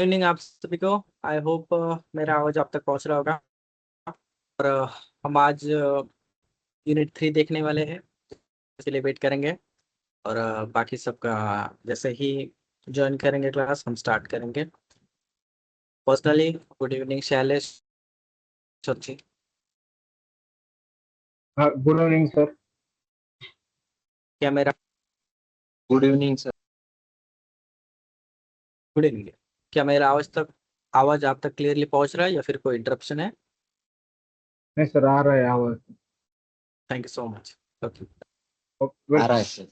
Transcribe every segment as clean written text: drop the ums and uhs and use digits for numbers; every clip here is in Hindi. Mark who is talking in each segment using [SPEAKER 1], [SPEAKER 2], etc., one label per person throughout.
[SPEAKER 1] इवनिंग आप सभी को। आई होप मेरा आवाज आप तक पहुंच रहा होगा। और हम आज यूनिट 3 देखने वाले हैं, इसके लिए वेट करेंगे। और बाकी सबका जैसे ही ज्वाइन करेंगे क्लास हम स्टार्ट करेंगे। पर्सनली गुड इवनिंग शैलेश सोची।
[SPEAKER 2] हाँ, गुड इवनिंग सर।
[SPEAKER 1] क्या मेरा
[SPEAKER 3] good evening sir.
[SPEAKER 1] Good evening, क्या मेरा आवाज आप तक क्लियरली पहुंच रहा है या फिर कोई इंटरप्शन है?
[SPEAKER 2] नहीं सर, आ रहा है आवाज।
[SPEAKER 1] Thank you so much. Okay,
[SPEAKER 3] आ रहा है सर।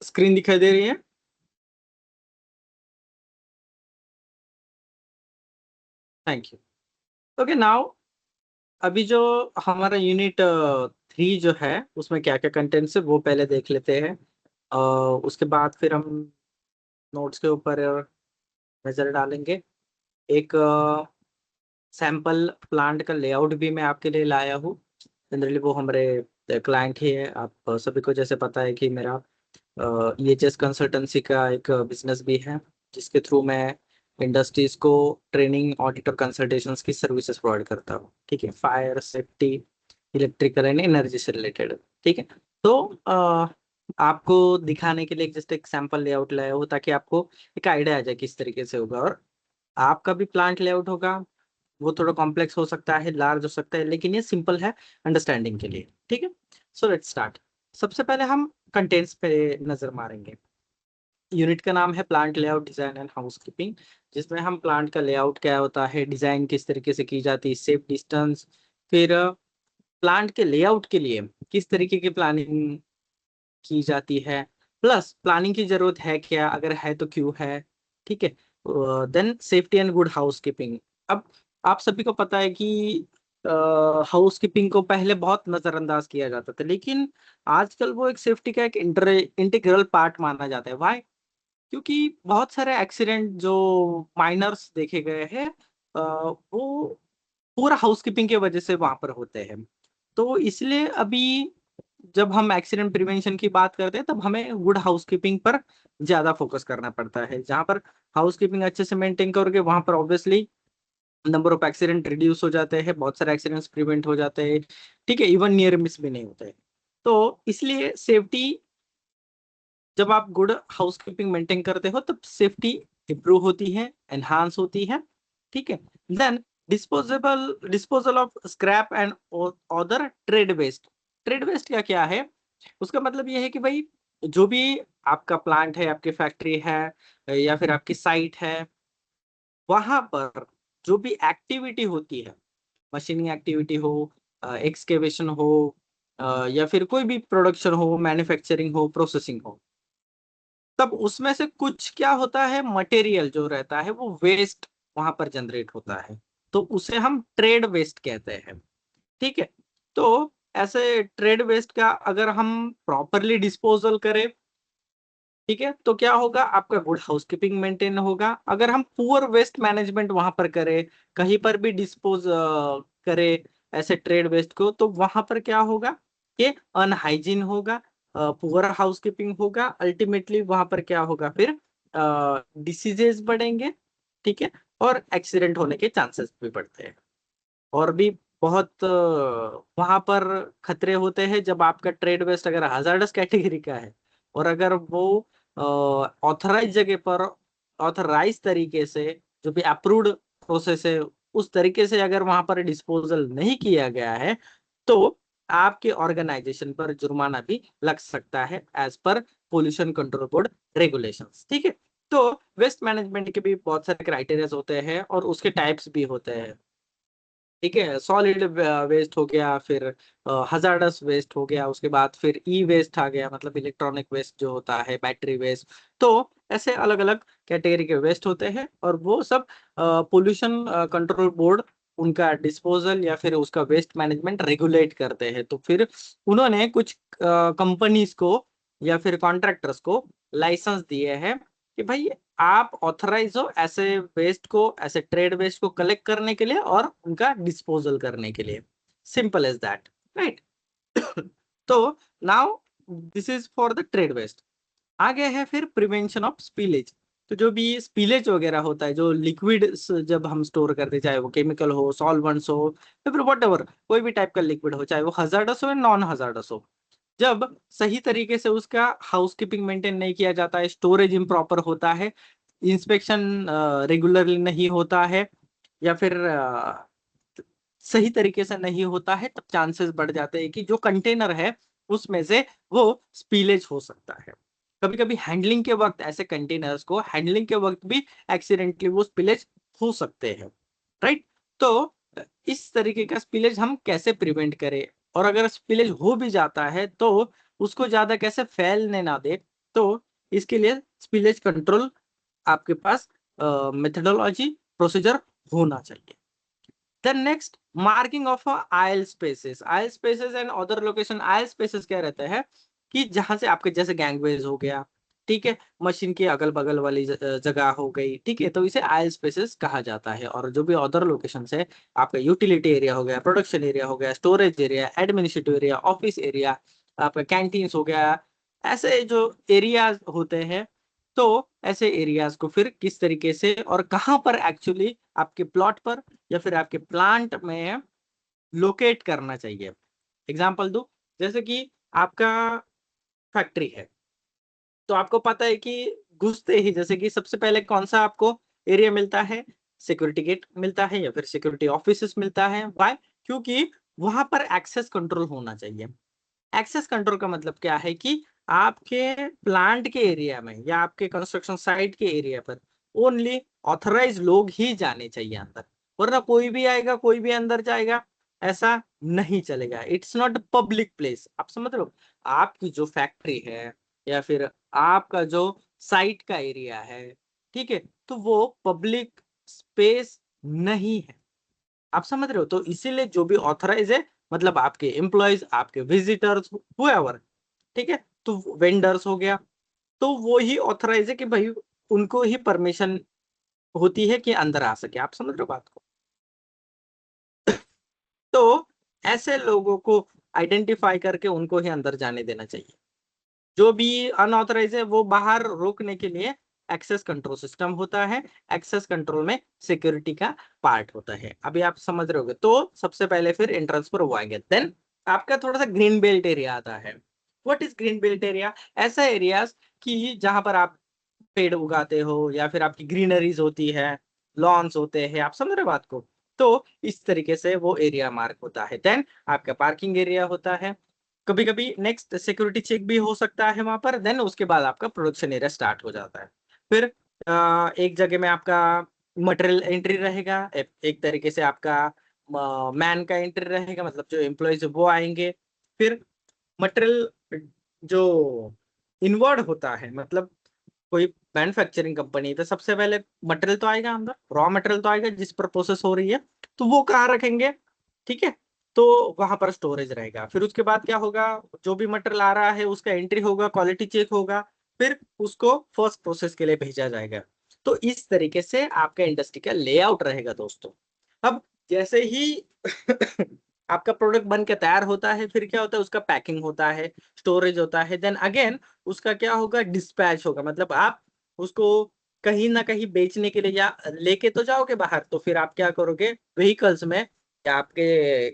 [SPEAKER 1] स्क्रीन दिखाई दे रही है? Thank you. ओके, नाउ अभी जो हमारा यूनिट 3 जो है उसमें क्या क्या कंटेंट्स है वो पहले देख लेते हैं। उसके बाद फिर हम नोट्स के ऊपर नजर डालेंगे। एक सैंपल प्लांट का लेआउट भी मैं आपके लिए लाया हूँ। जनरली वो हमारे क्लाइंट ही है। आप सभी को जैसे पता है कि मेरा EHS कंसल्टेंसी का एक बिजनेस भी है, जिसके थ्रू मैं इंडस्ट्रीज को ट्रेनिंग, ऑडिट और कंसल्टेशंस की सर्विसेज प्रोवाइड करता हूँ। ठीक है, fire safety, electrical and energy से रिलेटेड। ठीक है, तो आपको दिखाने के लिए जस्ट एक सैंपल लेआउट लाया हूँ ताकि आपको एक आइडिया आ जाए किस तरीके से होगा। और आपका भी प्लांट लेआउट होगा, वो थोड़ा कॉम्प्लेक्स हो सकता है, लार्ज हो सकता है, लेकिन ये सिंपल है अंडरस्टैंडिंग के लिए। ठीक है, सो लेट्स स्टार्ट। सबसे पहले हम कंटेंट्स पे नजर मारेंगे। यूनिट का नाम है plant layout design and housekeeping, जिसमें हम प्लांट का लेआउट क्या होता है, डिजाइन किस तरीके से की जाती है, सेफ डिस्टेंस, फिर प्लांट के लेआउट के लिए किस तरीके की प्लानिंग की जाती है, प्लस प्लानिंग की जरूरत है क्या, अगर है तो क्यों है। ठीक है, then safety and good housekeeping. अब आप सभी को पता है कि हाउसकीपिंग को पहले बहुत नजरअंदाज किया जाता था, लेकिन आजकल वो एक सेफ्टी का एक इंटीग्रल पार्ट माना जाता है। व्हाई? क्योंकि बहुत सारे एक्सीडेंट जो माइनर्स देखे गए हैं, वो पूरा हाउसकीपिंग की वजह से वहां पर होते हैं। तो इसलिए अभी जब हम एक्सीडेंट प्रिवेंशन की बात करते हैं तब हमें गुड हाउसकीपिंग पर ज्यादा फोकस करना पड़ता है। जहां पर हाउसकीपिंग अच्छे से मेंटेन करोगे वहां पर obviously number of accident reduce हो जाते हैं, बहुत सारे एक्सीडेंट्स प्रिवेंट हो जाते हैं। ठीक है, इवन नियर मिस भी नहीं होते हैं। तो इसलिए सेफ्टी, जब आप गुड हाउसकीपिंग मेंटेन करते हो तब सेफ्टी इंप्रूव होती है, एनहांस होती है। ठीक है, then disposal of scrap and other trade waste. Trade waste क्या क्या है? उसका मतलब ये है कि भाई जो भी आपका प्लांट है, आपकी फैक्ट्री है या फिर आपकी साइट है, वहां पर जो भी एक्टिविटी होती है, मशीनिंग एक्टिविटी हो, एक्सकेवेशन हो, या फिर कोई भी प्रोडक्शन हो, मैन्युफैक्चरिंग हो, प्रोसेसिंग हो, तब उसमें से कुछ क्या होता है, मटेरियल जो रहता है वो वेस्ट वहां पर जनरेट होता है, तो उसे हम ट्रेड वेस्ट कहते हैं। ठीक है, तो ऐसे ट्रेड वेस्ट का अगर हम प्रॉपरली डिस्पोजल करें, ठीक है, तो क्या होगा, आपका गुड हाउसकीपिंग मेंटेन होगा। अगर हम पुअर वेस्ट मैनेजमेंट वहां पर करें, कहीं पर भी डिस्पोज करें ऐसे ट्रेड वेस्ट को, तो वहां पर क्या होगा, कि अनहाइजीन होगा, पुअर हाउसकीपिंग होगा, अल्टीमेटली वहां पर क्या होगा, फिर डिसीजेस बढ़ेंगे, ठीक है, और एक्सीडेंट होने के चांसेस भी बढ़ते हैं। और भी बहुत वहां पर खतरे होते हैं जब आपका ट्रेड वेस्ट अगर हजार्डस कैटेगरी का है और अगर वो ऑथराइज जगह पर ऑथराइज तरीके से, जो भी अप्रूव्ड प्रोसेस है उस तरीके से अगर वहां पर डिस्पोजल नहीं किया गया है, तो आपके ऑर्गेनाइजेशन पर जुर्माना भी लग सकता है as per pollution control board regulations, ठीक है। तो वेस्ट मैनेजमेंट के भी बहुत सारे क्राइटेरियाज होते हैं और उसके टाइप्स भी होते हैं, ठीक है। सॉलिड वेस्ट हो गया, फिर हजार्डस वेस्ट हो गया, उसके बाद फिर ई वेस्ट आ गया, मतलब इलेक्ट्रॉनिक वेस्ट जो होता है, बैटरी वेस्ट। तो ऐसे अलग अलग कैटेगरी के वेस्ट होते हैं और वो सब पोल्यूशन कंट्रोल बोर्ड उनका डिस्पोजल या फिर उसका वेस्ट मैनेजमेंट रेगुलेट करते हैं। तो फिर उन्होंने कुछ कंपनीज को या फिर कॉन्ट्रैक्टर्स को लाइसेंस दिए हैं कि भाई आप ऑथराइज हो ऐसे वेस्ट को, ऐसे ट्रेड वेस्ट को कलेक्ट करने के लिए और उनका डिस्पोजल करने के लिए। Simple as that, right. तो now this is for the trade waste. आगे है फिर प्रिवेंशन ऑफ स्पिलेज। तो जो भी स्पिलेज वगैरह होता है, जो लिक्विड जब हम स्टोर करते, चाहे वो केमिकल हो, सॉल्वेंट्स हो, या फिर वट कोई भी टाइप का लिक्विड हो, चाहे वो हजार्डस हो या नॉन हजार्डस हो, जब सही तरीके से उसका हाउसकीपिंग मेंटेन नहीं किया जाता है, स्टोरेज इम्प्रॉपर होता है, इंस्पेक्शन रेगुलरली नहीं होता है, या फिर सही तरीके से नहीं होता है, तब चांसेस बढ़ जाते हैं कि जो कंटेनर है उसमें से वो स्पीलेज हो सकता है। कभी कभी हैंडलिंग के वक्त ऐसे कंटेनर्स को हैंडलिंग के वक्त भी एक्सीडेंटली वो स्पीलेज हो सकते हैं, राइट। तो इस तरीके का स्पीलेज हम कैसे प्रिवेंट करें, और अगर स्पीलेज हो भी जाता है तो उसको ज्यादा कैसे फैलने ना दे, तो इसके लिए स्पीलेज कंट्रोल आपके पास मेथडोलॉजी प्रोसीजर होना चाहिए। Then next, marking of aisle spaces, aisle spaces and other location। aisle spaces क्या रहता है कि जहां से आपके जैसे गैंगवेज हो गया, ठीक है, मशीन के अगल बगल वाली जगह हो गई, ठीक है, तो इसे aisle spaces कहा जाता है। और जो भी अदर लोकेशन है, आपका यूटिलिटी एरिया हो गया, प्रोडक्शन एरिया हो गया, storage area, administrative area, office area, आपका कैंटीन्स हो गया, ऐसे जो एरियाज होते हैं, तो ऐसे एरियाज को फिर किस तरीके से और कहां पर एक्चुअली आपके प्लॉट पर या फिर आपके प्लांट में लोकेट करना चाहिए। एग्जांपल दो, जैसे कि आपका फैक्ट्री है, तो आपको पता है कि घुसते ही जैसे कि सबसे पहले कौन सा आपको एरिया मिलता है, सिक्योरिटी गेट मिलता है या फिर सिक्योरिटी ऑफिस मिलता है। वाई? क्योंकि वहां पर एक्सेस कंट्रोल होना चाहिए। एक्सेस कंट्रोल का मतलब क्या है कि आपके प्लांट के एरिया में या आपके कंस्ट्रक्शन साइट के एरिया पर ओनली ऑथराइज लोग ही जाने चाहिए अंदर, वरना कोई भी आएगा कोई भी अंदर जाएगा, ऐसा नहीं चलेगा। इट्स नॉट पब्लिक प्लेस, आप समझ रहे हो। आपकी जो फैक्ट्री है या फिर आपका जो साइट का एरिया है, ठीक है, तो वो पब्लिक स्पेस नहीं है, आप समझ रहे हो। तो इसीलिए जो भी ऑथराइज है, मतलब आपके एम्प्लॉयज, आपके विजिटर्स, हुएवर, ठीक है, तो वेंडर्स हो गया, तो वो ही ऑथराइज है कि भाई उनको ही परमिशन होती है कि अंदर आ सके, आप समझ रहे हो बात को। तो ऐसे लोगों को आइडेंटिफाई करके उनको ही अंदर जाने देना चाहिए। जो भी अनऑथराइज है वो बाहर रोकने के लिए एक्सेस कंट्रोल सिस्टम होता है। एक्सेस कंट्रोल में सिक्योरिटी का पार्ट होता है, अभी आप समझ रहे होगे। तो सबसे पहले फिर एंट्रेंस पर वो आएंगे, देन आपका थोड़ा सा ग्रीन बेल्ट एरिया आता है। What is green belt area? ऐसा एरिया कि जहां पर आप पेड़ उगाते हो या फिर आपकी ग्रीनरीज होती है, लॉन्स होते हैं, आप समझ रहे हो बात को। तो इस तरीके से वो एरिया मार्क होता है। देन आपका पार्किंग एरिया होता है। कभी कभी नेक्स्ट सिक्योरिटी चेक भी हो सकता है वहां पर। देन उसके बाद आपका प्रोडक्शन एरिया स्टार्ट हो जाता है। फिर एक जगह में आपका मटेरियल एंट्री रहेगा, एक तरीके से आपका मैन का एंट्री रहेगा, मतलब जो एम्प्लॉयज वो आएंगे। फिर मटेरियल जो इनवर्ड होता है, मतलब कोई मैन्युफैक्चरिंग कंपनी है तो सबसे पहले मटेरियल तो आएगा अंदर, रॉ मटेरियल तो आएगा जिस पर प्रोसेस हो रही है, तो वो कहाँ रखेंगे, ठीक है, तो वहां पर स्टोरेज रहेगा। फिर उसके बाद क्या होगा, जो भी मटेरियल आ रहा है उसका एंट्री होगा, क्वालिटी चेक होगा, फिर उसको फर्स्ट प्रोसेस के लिए भेजा जाएगा। तो इस तरीके से आपका इंडस्ट्री का लेआउट रहेगा दोस्तों। अब जैसे ही आपका प्रोडक्ट बन के तैयार होता है, फिर क्या होता है, उसका पैकिंग होता है, स्टोरेज होता है, देन अगेन उसका क्या होगा, डिस्पैच होगा। मतलब आप उसको कहीं ना कहीं बेचने के लिए या लेके तो जाओगे बाहर, तो फिर आप क्या करोगे, व्हीकल्स में या आपके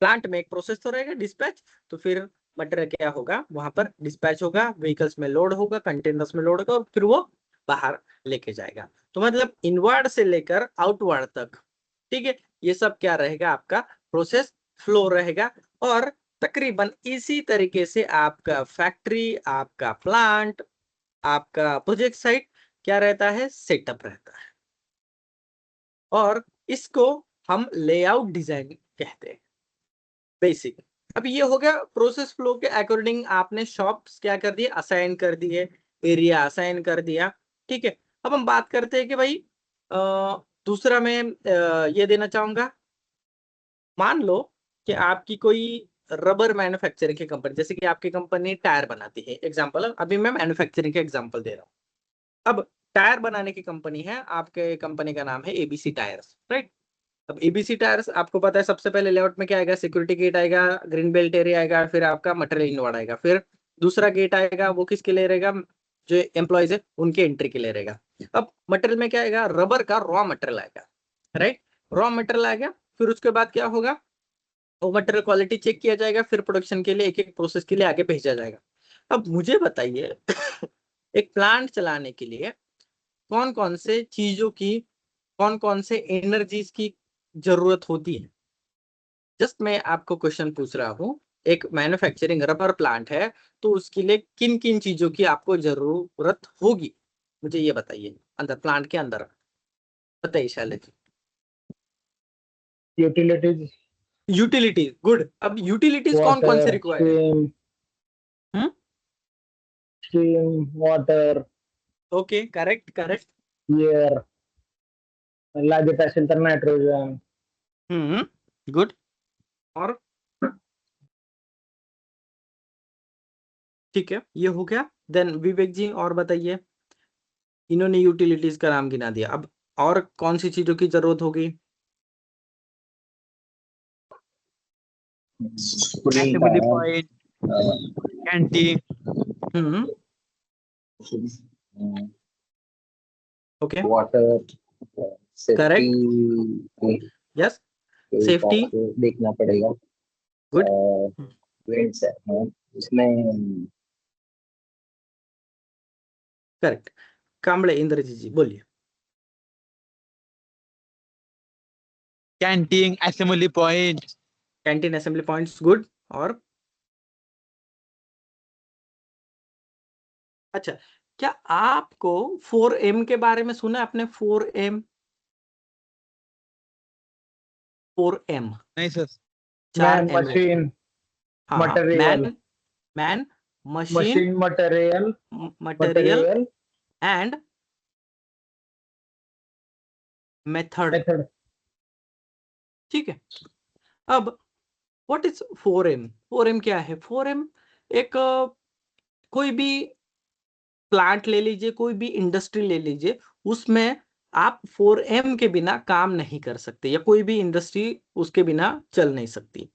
[SPEAKER 1] प्लांट में एक प्रोसेस तो रहेगा डिस्पैच, तो फिर मटेरियल क्या होगा, वहां पर डिस्पैच होगा, व्हीकल्स में लोड होगा, कंटेनर्स में लोड होगा, और फिर वो बाहर लेके जाएगा। तो मतलब इनवर्ड से लेकर आउटवर्ड तक, ठीक है, ये सब क्या रहेगा, आपका प्रोसेस फ्लो रहेगा। और तकरीबन इसी तरीके से आपका फैक्ट्री, आपका प्लांट, आपका प्रोजेक्ट साइट क्या रहता है, सेटअप रहता है। और इसको हम लेआउट डिजाइन कहते हैं, बेसिक। अब ये हो गया प्रोसेस फ्लो के अकॉर्डिंग, आपने शॉप्स क्या कर दिए, असाइन कर दिए, एरिया असाइन कर दिया, ठीक है। अब हम बात करते हैं कि भाई दूसरा मैं ये देना चाहूंगा, मान लो कि आपकी कोई रबर मैन्युफैक्चरिंग की कंपनी, जैसे कि आपकी कंपनी टायर बनाती है, एग्जांपल, अभी मैं मैन्युफैक्चरिंग का एग्जांपल दे रहा हूँ। अब टायर बनाने की कंपनी है, आपके कंपनी का नाम है एबीसी टायर्स, राइट। अब एबीसी टायर्स, आपको पता है सबसे पहले लेआउट में क्या आएगा, सिक्योरिटी गेट आएगा, ग्रीन बेल्ट एरिया आएगा, फिर आपका मटेरियल इनवर्ड आएगा, फिर दूसरा गेट आएगा, वो किसके लिए रहेगा, जो एम्प्लॉयज है उनके एंट्री के लिए रहेगा। अब मटेरियल में क्या आएगा, रबर का रॉ मटेरियल आएगा, राइट, रॉ मटेरियल आएगा। फिर उसके बाद क्या होगा, वो मटेरियल क्वालिटी चेक किया जाएगा, फिर प्रोडक्शन के लिए एक एक प्रोसेस के लिए आगे भेजा जाएगा। अब मुझे बताइए एक प्लांट चलाने के लिए कौन कौन से चीजों की, कौन कौन से एनर्जीज की जरूरत होती है। जस्ट मैं आपको क्वेश्चन पूछ रहा हूँ, एक मैन्युफैक्चरिंग रबर प्लांट है, तो उसके लिए किन किन चीजों की आपको जरूरत होगी, मुझे ये बताइए, अंदर प्लांट के अंदर, बताइए Shailesh ji.
[SPEAKER 2] Utilities,
[SPEAKER 1] utilities, good. अब यूटिलिटीज कौन कौन से
[SPEAKER 2] वाटर,
[SPEAKER 1] रिक्वायर्ड है? Hmm,
[SPEAKER 2] steam, water,
[SPEAKER 1] okay, correct correct.
[SPEAKER 2] Air, लागत असेल तर नायट्रोजन.
[SPEAKER 1] गुड। और ठीक है, ये हो गया। देन विवेक जी और बताइए, इन्होंने यूटिलिटीज का नाम गिना दिया, अब और कौन सी चीजों की जरूरत होगी?
[SPEAKER 3] Cooling
[SPEAKER 4] assembly
[SPEAKER 3] tower,
[SPEAKER 4] point,
[SPEAKER 3] uh,
[SPEAKER 4] canteen,
[SPEAKER 1] hmm, okay,
[SPEAKER 3] water, safety
[SPEAKER 1] correct, yes,
[SPEAKER 3] के हिसाब
[SPEAKER 1] सेफ्टी,
[SPEAKER 3] से देखना पड़ेगा।
[SPEAKER 1] गुड,
[SPEAKER 3] वेंट्स है, हाँ, उसमें
[SPEAKER 1] करेक्ट। कांबळे इंद्रजीत जी बोलिए।
[SPEAKER 4] canteen, assembly point,
[SPEAKER 1] canteen assembly points, good. और अच्छा, क्या आपको 4M के बारे में सुना है आपने, 4M? 4M,
[SPEAKER 4] नहीं सर,
[SPEAKER 1] चार
[SPEAKER 2] मॅन,
[SPEAKER 1] एम रहते हैं।
[SPEAKER 2] मशीन,
[SPEAKER 1] हाँ हाँ,
[SPEAKER 2] material,
[SPEAKER 1] man, man, machine,
[SPEAKER 2] machine, material,
[SPEAKER 1] material
[SPEAKER 2] material,
[SPEAKER 1] and method,
[SPEAKER 2] method.
[SPEAKER 1] ठीक है। अब व्हाट इज 4M? 4M क्या है? 4M एक कोई भी प्लांट ले लीजिए, कोई भी इंडस्ट्री ले लीजिए, उसमें आप 4M के बिना काम नहीं कर सकते, या कोई भी इंडस्ट्री उसके बिना चल नहीं सकती।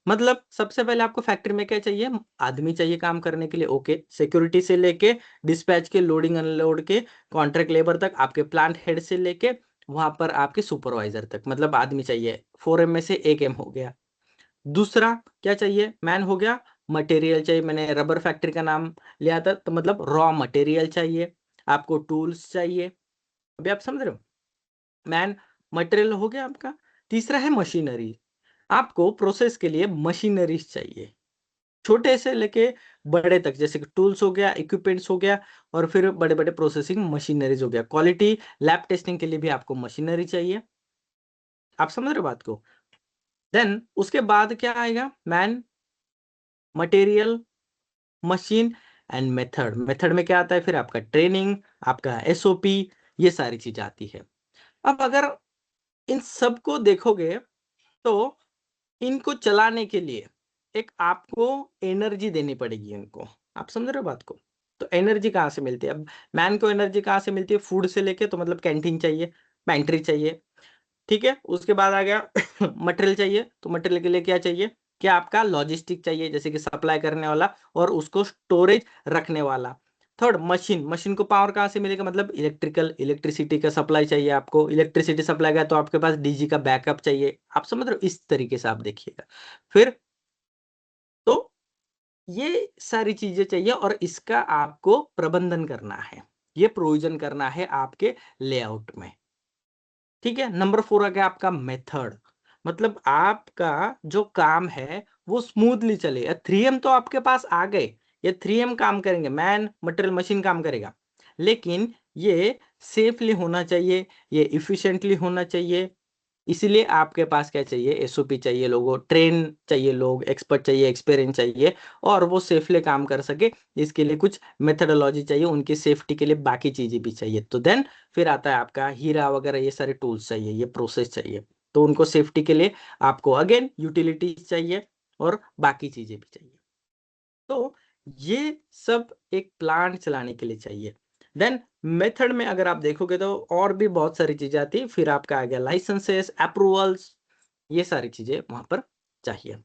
[SPEAKER 1] मतलब सबसे पहले आपको फैक्ट्री में क्या चाहिए, आदमी चाहिए काम करने के लिए, ओके, सिक्योरिटी से लेके डिस्पैच के, लोडिंग अनलोड के, कॉन्ट्रैक्ट लेबर तक, आपके प्लांट हेड से लेके वहां पर आपके सुपरवाइजर तक, मतलब आदमी चाहिए। 4M में से एक M हो गया। दूसरा क्या चाहिए, मैन हो गया। मटेरियल चाहिए, मैंने रबर फैक्ट्री का नाम लिया था, तो मतलब रॉ मटेरियल चाहिए, आपको टूल्स चाहिए। अभी आप समझ रहे हो, मैन, मटेरियल हो गया आपका। तीसरा है मशीनरी, आपको प्रोसेस के लिए मशीनरीज चाहिए, छोटे से लेके बड़े तक, जैसे कि टूल्स हो गया, इक्विपमेंट्स हो गया, और फिर बड़े बड़े प्रोसेसिंग मशीनरीज हो गया। क्वालिटी लैब टेस्टिंग के लिए भी आपको मशीनरी चाहिए। आप समझ रहे हो बात को? देन उसके बाद क्या आएगा, man, material, machine and method. Method में क्या आता है फिर, आपका ट्रेनिंग, आपका SOP, ये सारी चीज आती है। अब अगर इन सबको देखोगे, तो इनको चलाने के लिए एक आपको एनर्जी देनी पड़ेगी इनको। आप समझ रहे हो बात को? तो एनर्जी कहाँ से मिलती है? अब मैन को एनर्जी कहाँ से मिलती है? फूड से लेके, तो मतलब कैंटीन चाहिए, पैंट्री चाहिए, ठीक है, उसके बाद आ गया मटेरियल चाहिए, तो मटेरियल के लिए क्या चाहिए कि आपका लॉजिस्टिक चाहिए, जैसे कि सप्लाई करने वाला और उसको स्टोरेज रखने वाला। थर्ड, मशीन, मशीन को पावर कहाँ से मिलेगा, मतलब इलेक्ट्रिसिटी का सप्लाई चाहिए आपको, इलेक्ट्रिसिटी सप्लाई का तो आपके पास डीजी का बैकअप चाहिए, आप समझ रहे हो, इस तरीके से आप देखिएगा। फिर तो ये सारी चीजें चाहिए और इसका आपको प्रबंधन करना है, ये प्रोविजन करना है आपके लेआउट में। ठीक है, नंबर 4 आ गया आपका मेथड, मतलब आपका जो काम है वो स्मूथली चले। 3M तो आपके पास आ गए, ये 3M काम करेंगे, मैन मटेरियल मशीन काम करेगा, लेकिन ये सेफली होना चाहिए, ये इफिशिएंटली होना चाहिए। इसीलिए आपके पास क्या चाहिए, एसओपी चाहिए, लोगों ट्रेन चाहिए, लोग एक्सपर्ट चाहिए, एक्सपीरियंस चाहिए, और वो सेफली काम कर सके, इसके लिए कुछ मेथडोलॉजी चाहिए, उनकी सेफ्टी के लिए बाकी चीजें भी चाहिए। तो देन फिर आता है आपका हीरा वगैरह, ये सारे टूल्स चाहिए, ये प्रोसेस चाहिए, तो उनको सेफ्टी के लिए आपको अगेन यूटिलिटीज चाहिए और बाकी चीजें भी चाहिए। तो ये सब एक प्लांट चलाने के लिए चाहिए। देन मेथड में अगर आप देखोगे तो और भी बहुत सारी चीजें आती है, फिर आपका आ गया लाइसेंसेस, अप्रूवल्स, ये सारी चीजें वहां पर चाहिए।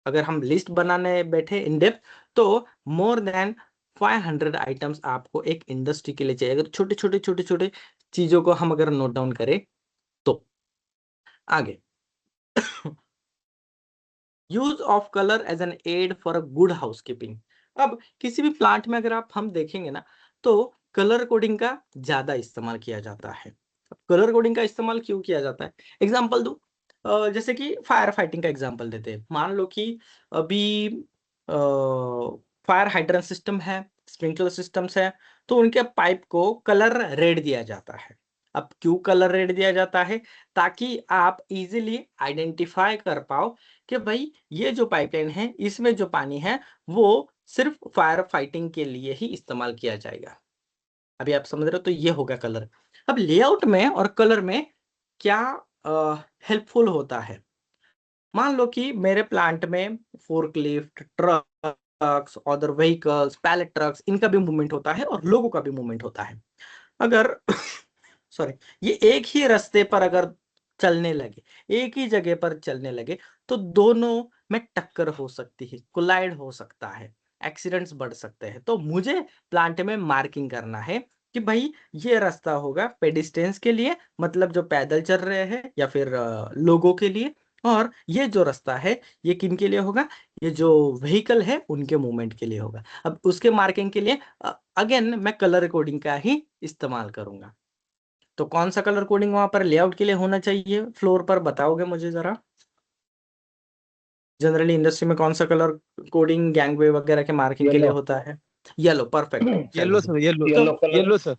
[SPEAKER 1] अगर हम लिस्ट बनाने बैठे इन डेप्थ तो मोर देन 500 आइटम्स आपको एक इंडस्ट्री के लिए चाहिए, अगर छोटे छोटे छोटे छोटे चीजों को हम अगर नोट डाउन करें तो। आगे use of colour as an aid for a good housekeeping. अब किसी भी प्लांट में अगर आप हम देखेंगे ना, तो कलर कोडिंग का ज्यादा इस्तेमाल किया जाता है। कलर कोडिंग का इस्तेमाल क्यों किया जाता है, एग्जांपल दूं, जैसे कि फायर फाइटिंग का एग्जांपल देते हैं। मान लो कि अभी फायर हाइड्रेंट सिस्टम है, स्प्रिंकलर सिस्टम्स है, तो उनके पाइप को कलर रेड दिया जाता है। अब क्यों कलर रेड दिया जाता है, ताकि आप इजीली आइडेंटिफाई कर पाओ कि भाई ये जो पाइपलाइन है इसमें जो पानी है वो सिर्फ फायर फाइटिंग के लिए ही इस्तेमाल किया जाएगा। अभी आप समझ रहे हो, तो ये होगा कलर। अब लेआउट में और कलर में क्या हेल्पफुल होता है, मान लो कि मेरे प्लांट में forklift, trucks, other vehicles, pallet trucks, इनका भी मूवमेंट होता है और लोगों का भी मूवमेंट होता है। अगर सॉरी, ये एक ही रास्ते पर अगर चलने लगे, एक ही जगह पर चलने लगे, तो दोनों में टक्कर हो सकती है, कोलाइड हो सकता है, एक्सीडेंट्स बढ़ सकते हैं। तो मुझे प्लांट में मार्किंग करना है कि भाई ये रास्ता होगा पेडिस्ट्रियंस के लिए, मतलब जो पैदल चल रहे हैं या फिर लोगों के लिए, और ये जो रास्ता है ये किन के लिए होगा, ये जो व्हीकल है उनके मूवमेंट के लिए होगा। अब उसके मार्किंग के लिए अगेन मैं कलर कोडिंग का ही इस्तेमाल करूंगा। तो कौन सा कलर कोडिंग वहां पर लेआउट के लिए होना चाहिए, फ्लोर पर बताओगे मुझे जरा। जनरली इंडस्ट्री में कौन सा कलर कोडिंग गैंगवे वगैरह के मार्किंग के लिए
[SPEAKER 2] येलो,
[SPEAKER 1] होता है, येलो, परफेक्ट,
[SPEAKER 4] येलो
[SPEAKER 1] चलो।
[SPEAKER 4] सर, येलो,
[SPEAKER 1] तो
[SPEAKER 2] yellow colour.
[SPEAKER 4] Yellow sir.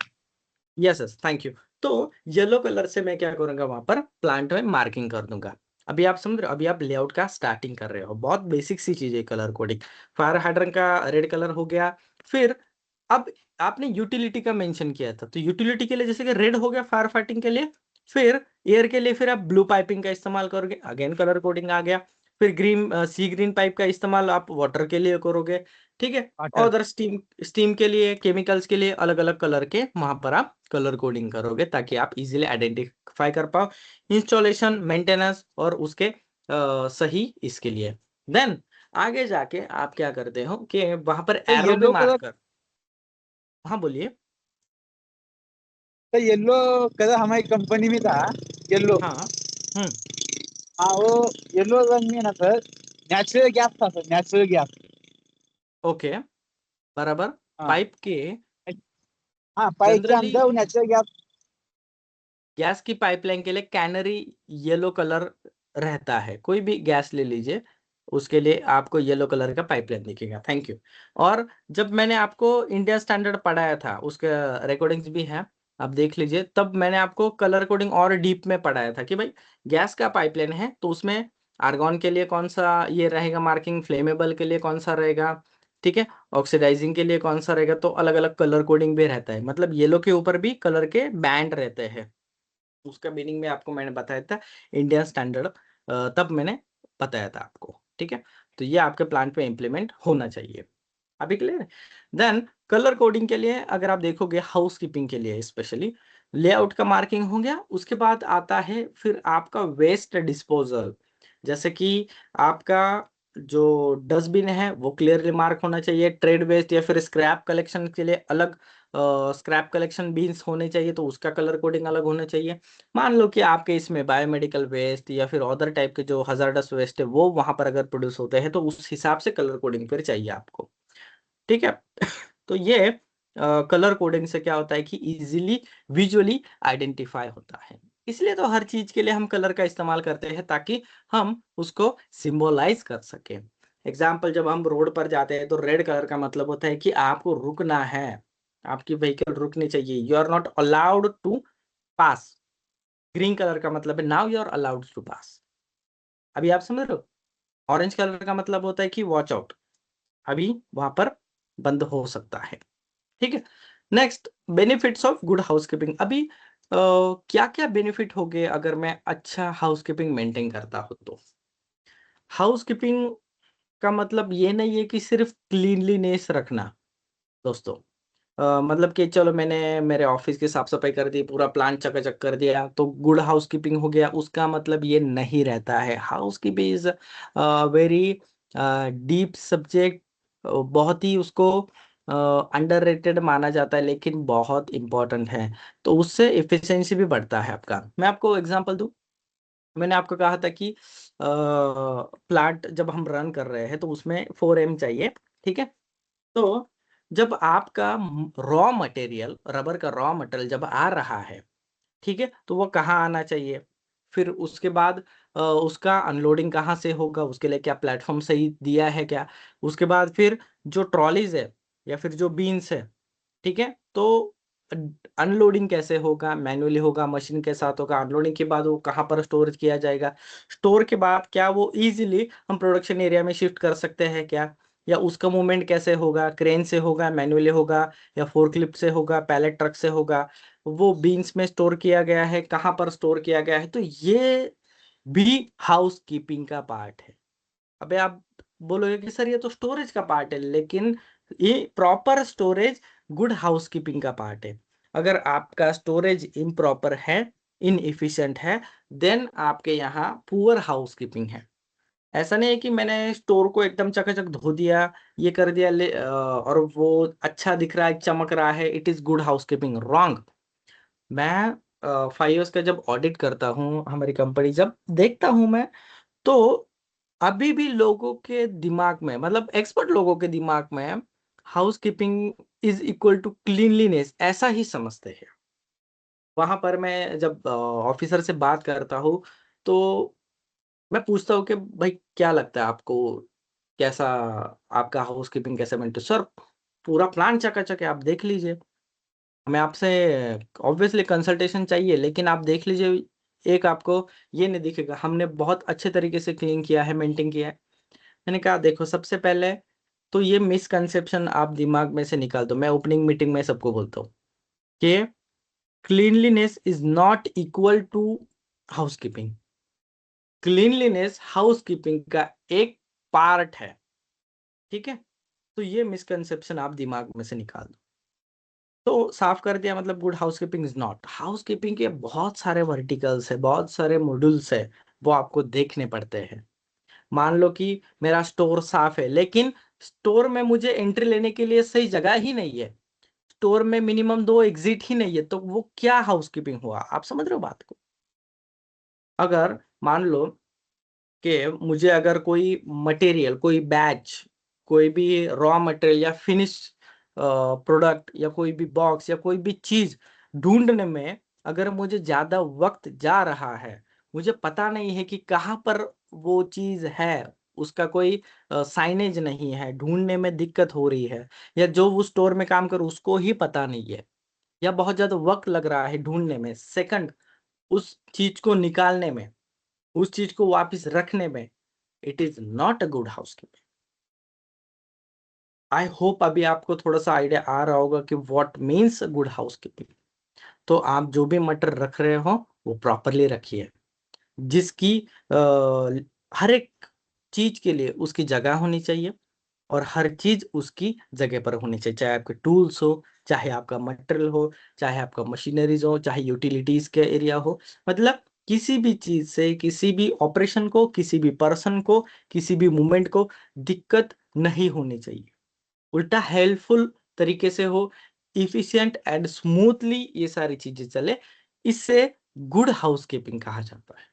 [SPEAKER 1] Yes yes, thank you. तो येलो कलर से मैं क्या करूंगा, वहां पर प्लांट में मार्किंग कर दूंगा। अभी आप समझ रहे हो, अभी आप लेआउट का स्टार्टिंग कर रहे हो, बहुत बेसिक सी चीज है कलर कोडिंग। फायर हाइड्रेंट का रेड कलर हो गया। फिर अब आपने यूटिलिटी का मेंशन किया था, तो यूटिलिटी के लिए जैसे कि रेड हो गया फायर फाइटिंग के लिए। फिर एयर के लिए फिर आप ब्लू पाइपिंग का इस्तेमाल करोगे, अगेन कलर कोडिंग आ गया। फिर ग्रीन सी ग्रीन पाइप का इस्तेमाल आप वाटर के लिए करोगे। ठीक है, और
[SPEAKER 4] वाटर।
[SPEAKER 1] उधर स्टीम स्टीम के लिए, केमिकल्स के लिए अलग अलग कलर के वहां पर आप कलर कोडिंग करोगे, ताकि आप इजीली आइडेंटिफाई कर पाओ इंस्टॉलेशन, मेंटेनेंस और उसके सही इसके लिए। देन आगे जाके आप क्या करते हो कि वहां पर
[SPEAKER 4] तो
[SPEAKER 1] एरो भी
[SPEAKER 4] येलो
[SPEAKER 1] मार्क
[SPEAKER 4] कलर,
[SPEAKER 1] कर। हाँ बोलिए।
[SPEAKER 4] तो येलो कलर हमारी कंपनी में था, येलो।
[SPEAKER 1] हाँ। हम्म।
[SPEAKER 4] हाँ, वो येलो रंग में ना सर, नेचुरल गैस था सर, नेचुरल गैस।
[SPEAKER 1] ओके, बराबर।
[SPEAKER 4] हाँ।
[SPEAKER 1] पाइप के
[SPEAKER 4] हाँ, पाइप के
[SPEAKER 1] जनरली
[SPEAKER 4] अंदर वो नेचुरल गैस।
[SPEAKER 1] गैस की पाइपलाइन के लिए कैनरी येलो कलर रहता है, कोई भी गैस ले लीजिए उसके लिए आपको येलो कलर का पाइपलाइन दिखेगा। Thank you. और जब मैंने आपको इंडिया स्टैंडर्ड पढ़ाया था, उसके रिकॉर्डिंग्स भी हैं, आप देख लीजिए, तब मैंने आपको कलर कोडिंग और डीप में पढ़ाया था कि भाई गैस का पाइपलाइन है तो उसमें आर्गॉन के लिए कौन सा ये रहेगा मार्किंग, फ्लेमेबल के लिए कौन सा रहेगा, ठीक है, ऑक्सीडाइजिंग के लिए कौन सा रहेगा, तो अलग अलग कलर कोडिंग भी रहता है, मतलब येलो के ऊपर भी कलर के बैंड रहते हैं। उसका मीनिंग में आपको मैंने बताया था इंडियन स्टैंडर्ड, तब मैंने बताया था आपको। ठीक है, तो ये आपके प्लांट पे इम्प्लीमेंट होना चाहिए। अभी क्लियर है। देन कलर कोडिंग के लिए अगर आप देखोगे हाउस कीपिंग के लिए स्पेशली, लेआउट का मार्किंग हो गया। उसके बाद आता है फिर आपका वेस्ट डिस्पोजल, जैसे कि आपका जो डस्टबिन है वो क्लियरली मार्क होना चाहिए। ट्रेड वेस्ट या फिर स्क्रैप कलेक्शन के लिए अलग स्क्रैप कलेक्शन बीन्स होने चाहिए, तो उसका कलर कोडिंग अलग होना चाहिए। मान लो कि आपके इसमें बायोमेडिकल वेस्ट या फिर अदर टाइप के जो हजार्डस वेस्ट है वो वहां पर अगर प्रोड्यूस होते हैं तो उस हिसाब से कलर कोडिंग फिर चाहिए आपको। ठीक है। तो ये कलर कोडिंग से क्या होता है कि इजीली विजुअली आइडेंटिफाई होता है। इसलिए तो हर चीज के लिए हम कलर का इस्तेमाल करते हैं ताकि हम उसको सिंबलाइज कर सके। एग्जाम्पल, जब हम रोड पर जाते हैं तो रेड कलर का मतलब होता है कि आपको रुकना है, आपकी व्हीकल रुकनी चाहिए, you are not allowed to pass. Green colour का मतलब है now you are allowed to pass. अभी आप समझ रहे हो। ऑरेंज कलर का मतलब होता है कि वॉच आउट, अभी वहां पर बंद हो सकता है। ठीक है। Next, benefits of good housekeeping. अभी क्या क्या बेनिफिट हो गए अगर मैं अच्छा हाउसकीपिंग मेंटेन करता हूं तो। हाउसकीपिंग का मतलब ये नहीं है कि सिर्फ क्लीनलीनेस रखना दोस्तों। मतलब कि चलो मैंने मेरे ऑफिस की साफ सफाई कर दी, पूरा प्लान चकाचक कर दिया तो गुड हाउसकीपिंग हो गया, उसका मतलब ये नहीं रहता है। Housekeeping is very deep subject, बहुत ही उसको अंडररेटेड माना जाता है लेकिन बहुत इंपॉर्टेंट है। तो उससे एफिशिएंसी भी बढ़ता है आपका। मैं आपको एग्जांपल दूं, मैंने आपको कहा था कि प्लांट जब हम रन कर रहे हैं तो उसमें 4M चाहिए। ठीक है। तो जब आपका रॉ मटेरियल, रबर का रॉ मटेरियल जब आ रहा है, ठीक है, तो वो कहाँ आना चाहिए, फिर उसके बाद उसका अनलोडिंग कहाँ से होगा, उसके लिए क्या प्लेटफॉर्म सही दिया है क्या, उसके बाद फिर जो ट्रॉलीज है या फिर जो बीन्स है, ठीक है, तो अनलोडिंग कैसे होगा, मैन्युअली होगा, मशीन के साथ होगा। अनलोडिंग के बाद वो कहाँ पर स्टोरेज किया जाएगा, स्टोर के बाद क्या वो इजीली हम प्रोडक्शन एरिया में शिफ्ट कर सकते हैं क्या, या उसका मूवमेंट कैसे होगा, क्रेन से होगा, मैन्युअली होगा, या फोर्कलिफ्ट से होगा, पैलेट ट्रक से होगा, वो बीन्स में स्टोर किया गया है, कहाँ पर स्टोर किया गया है। तो ये भी हाउस कीपिंग का पार्ट है। अबे आप बोलोगे कि सर ये तो स्टोरेज का पार्ट है, लेकिन ये प्रॉपर स्टोरेज गुड हाउसकीपिंग का पार्ट है। अगर आपका स्टोरेज इम्प्रॉपर है, इनएफिशिएंट है, देन आपके यहाँ पुअर हाउसकीपिंग है। ऐसा नहीं है कि मैंने स्टोर को एकदम चकाचक धो दिया, ये कर दिया और वो अच्छा दिख रहा है, चमक रहा है, it is good housekeeping. Wrong. मैं 5 years का जब ऑडिट करता हूँ, हमारी कंपनी जब देखता हूँ मैं, तो अभी भी लोगों के दिमाग में, मतलब एक्सपर्ट लोगों के दिमाग में, housekeeping is equal to cleanliness ऐसा ही समझते हैं। वहां पर मैं जब ऑफिसर से बात करता हूँ तो मैं पूछता हूँ कि भाई क्या लगता है आपको, कैसा आपका हाउसकीपिंग कैसे मेंटेन, सर पूरा प्लान चकाचक है, आप देख लीजिए। मैं आपसे ऑब्वियसली कंसल्टेशन चाहिए, लेकिन आप देख लीजिए, एक आपको ये नहीं दिखेगा हमने बहुत अच्छे तरीके से क्लीन किया है, मेंटेन किया है। मैंने कहा देखो, सबसे पहले तो ये मिसकंसेप्शन आप दिमाग में से निकाल दो। मैं ओपनिंग मीटिंग में सबको बोलता हूँ कि cleanliness is not equal to housekeeping. Cleanliness housekeeping का एक पार्ट है। ठीक है। तो ये मिसकंसेप्शन आप दिमाग में से निकाल दो। तो साफ कर दिया, मतलब good housekeeping is not. Housekeeping के बहुत सारे वर्टिकल्स है, बहुत सारे मॉड्यूल्स है, वो आपको देखने पड़ते हैं। मान लो कि मेरा स्टोर साफ है, लेकिन स्टोर में मुझे एंट्री लेने के लिए सही जगह ही नहीं है, स्टोर में मिनिमम 2 एग्जिट ही नहीं है, तो वो क्या हाउसकीपिंग हुआ। आप समझ रहे हो बात को। अगर मान लो कि मुझे अगर कोई मटेरियल, कोई बैच, कोई भी रॉ मटेरियल या फिनिश प्रोडक्ट या कोई भी बॉक्स या कोई भी चीज ढूंढने में अगर मुझे ज्यादा वक्त जा रहा है, मुझे पता नहीं है कि कहाँ पर वो चीज है, उसका कोई साइनेज नहीं है, ढूंढने में दिक्कत हो रही है, या जो वो स्टोर में काम कर उसको ही पता नहीं है, या बहुत ज्यादा वक्त लग रहा है ढूंढने में, सेकंड उस चीज को निकालने में, उस चीज को वापस रखने में, it is not a good housekeeping. I hope अभी आपको थोड़ा सा आइडिया आ रहा होगा कि व्हाट मीन्स गुड हाउसकीपिंग। तो आप जो भी मटर रख रहे हो वो प्रॉपरली रखिए, जिसकी हर एक चीज के लिए उसकी जगह होनी चाहिए, और हर चीज उसकी जगह पर होनी चाहिए, चाहे आपके टूल्स हो, चाहे आपका मटेरियल हो, चाहे आपका मशीनरीज हो, चाहे यूटिलिटीज के एरिया हो, मतलब किसी भी चीज से, किसी भी ऑपरेशन को, किसी भी पर्सन को, किसी भी मूवमेंट को दिक्कत नहीं होनी चाहिए। उल्टा हेल्पफुल तरीके से हो, इफिशिएंट एंड स्मूथली ये सारी चीजें चले, इससे गुड हाउसकीपिंग कहा जाता है।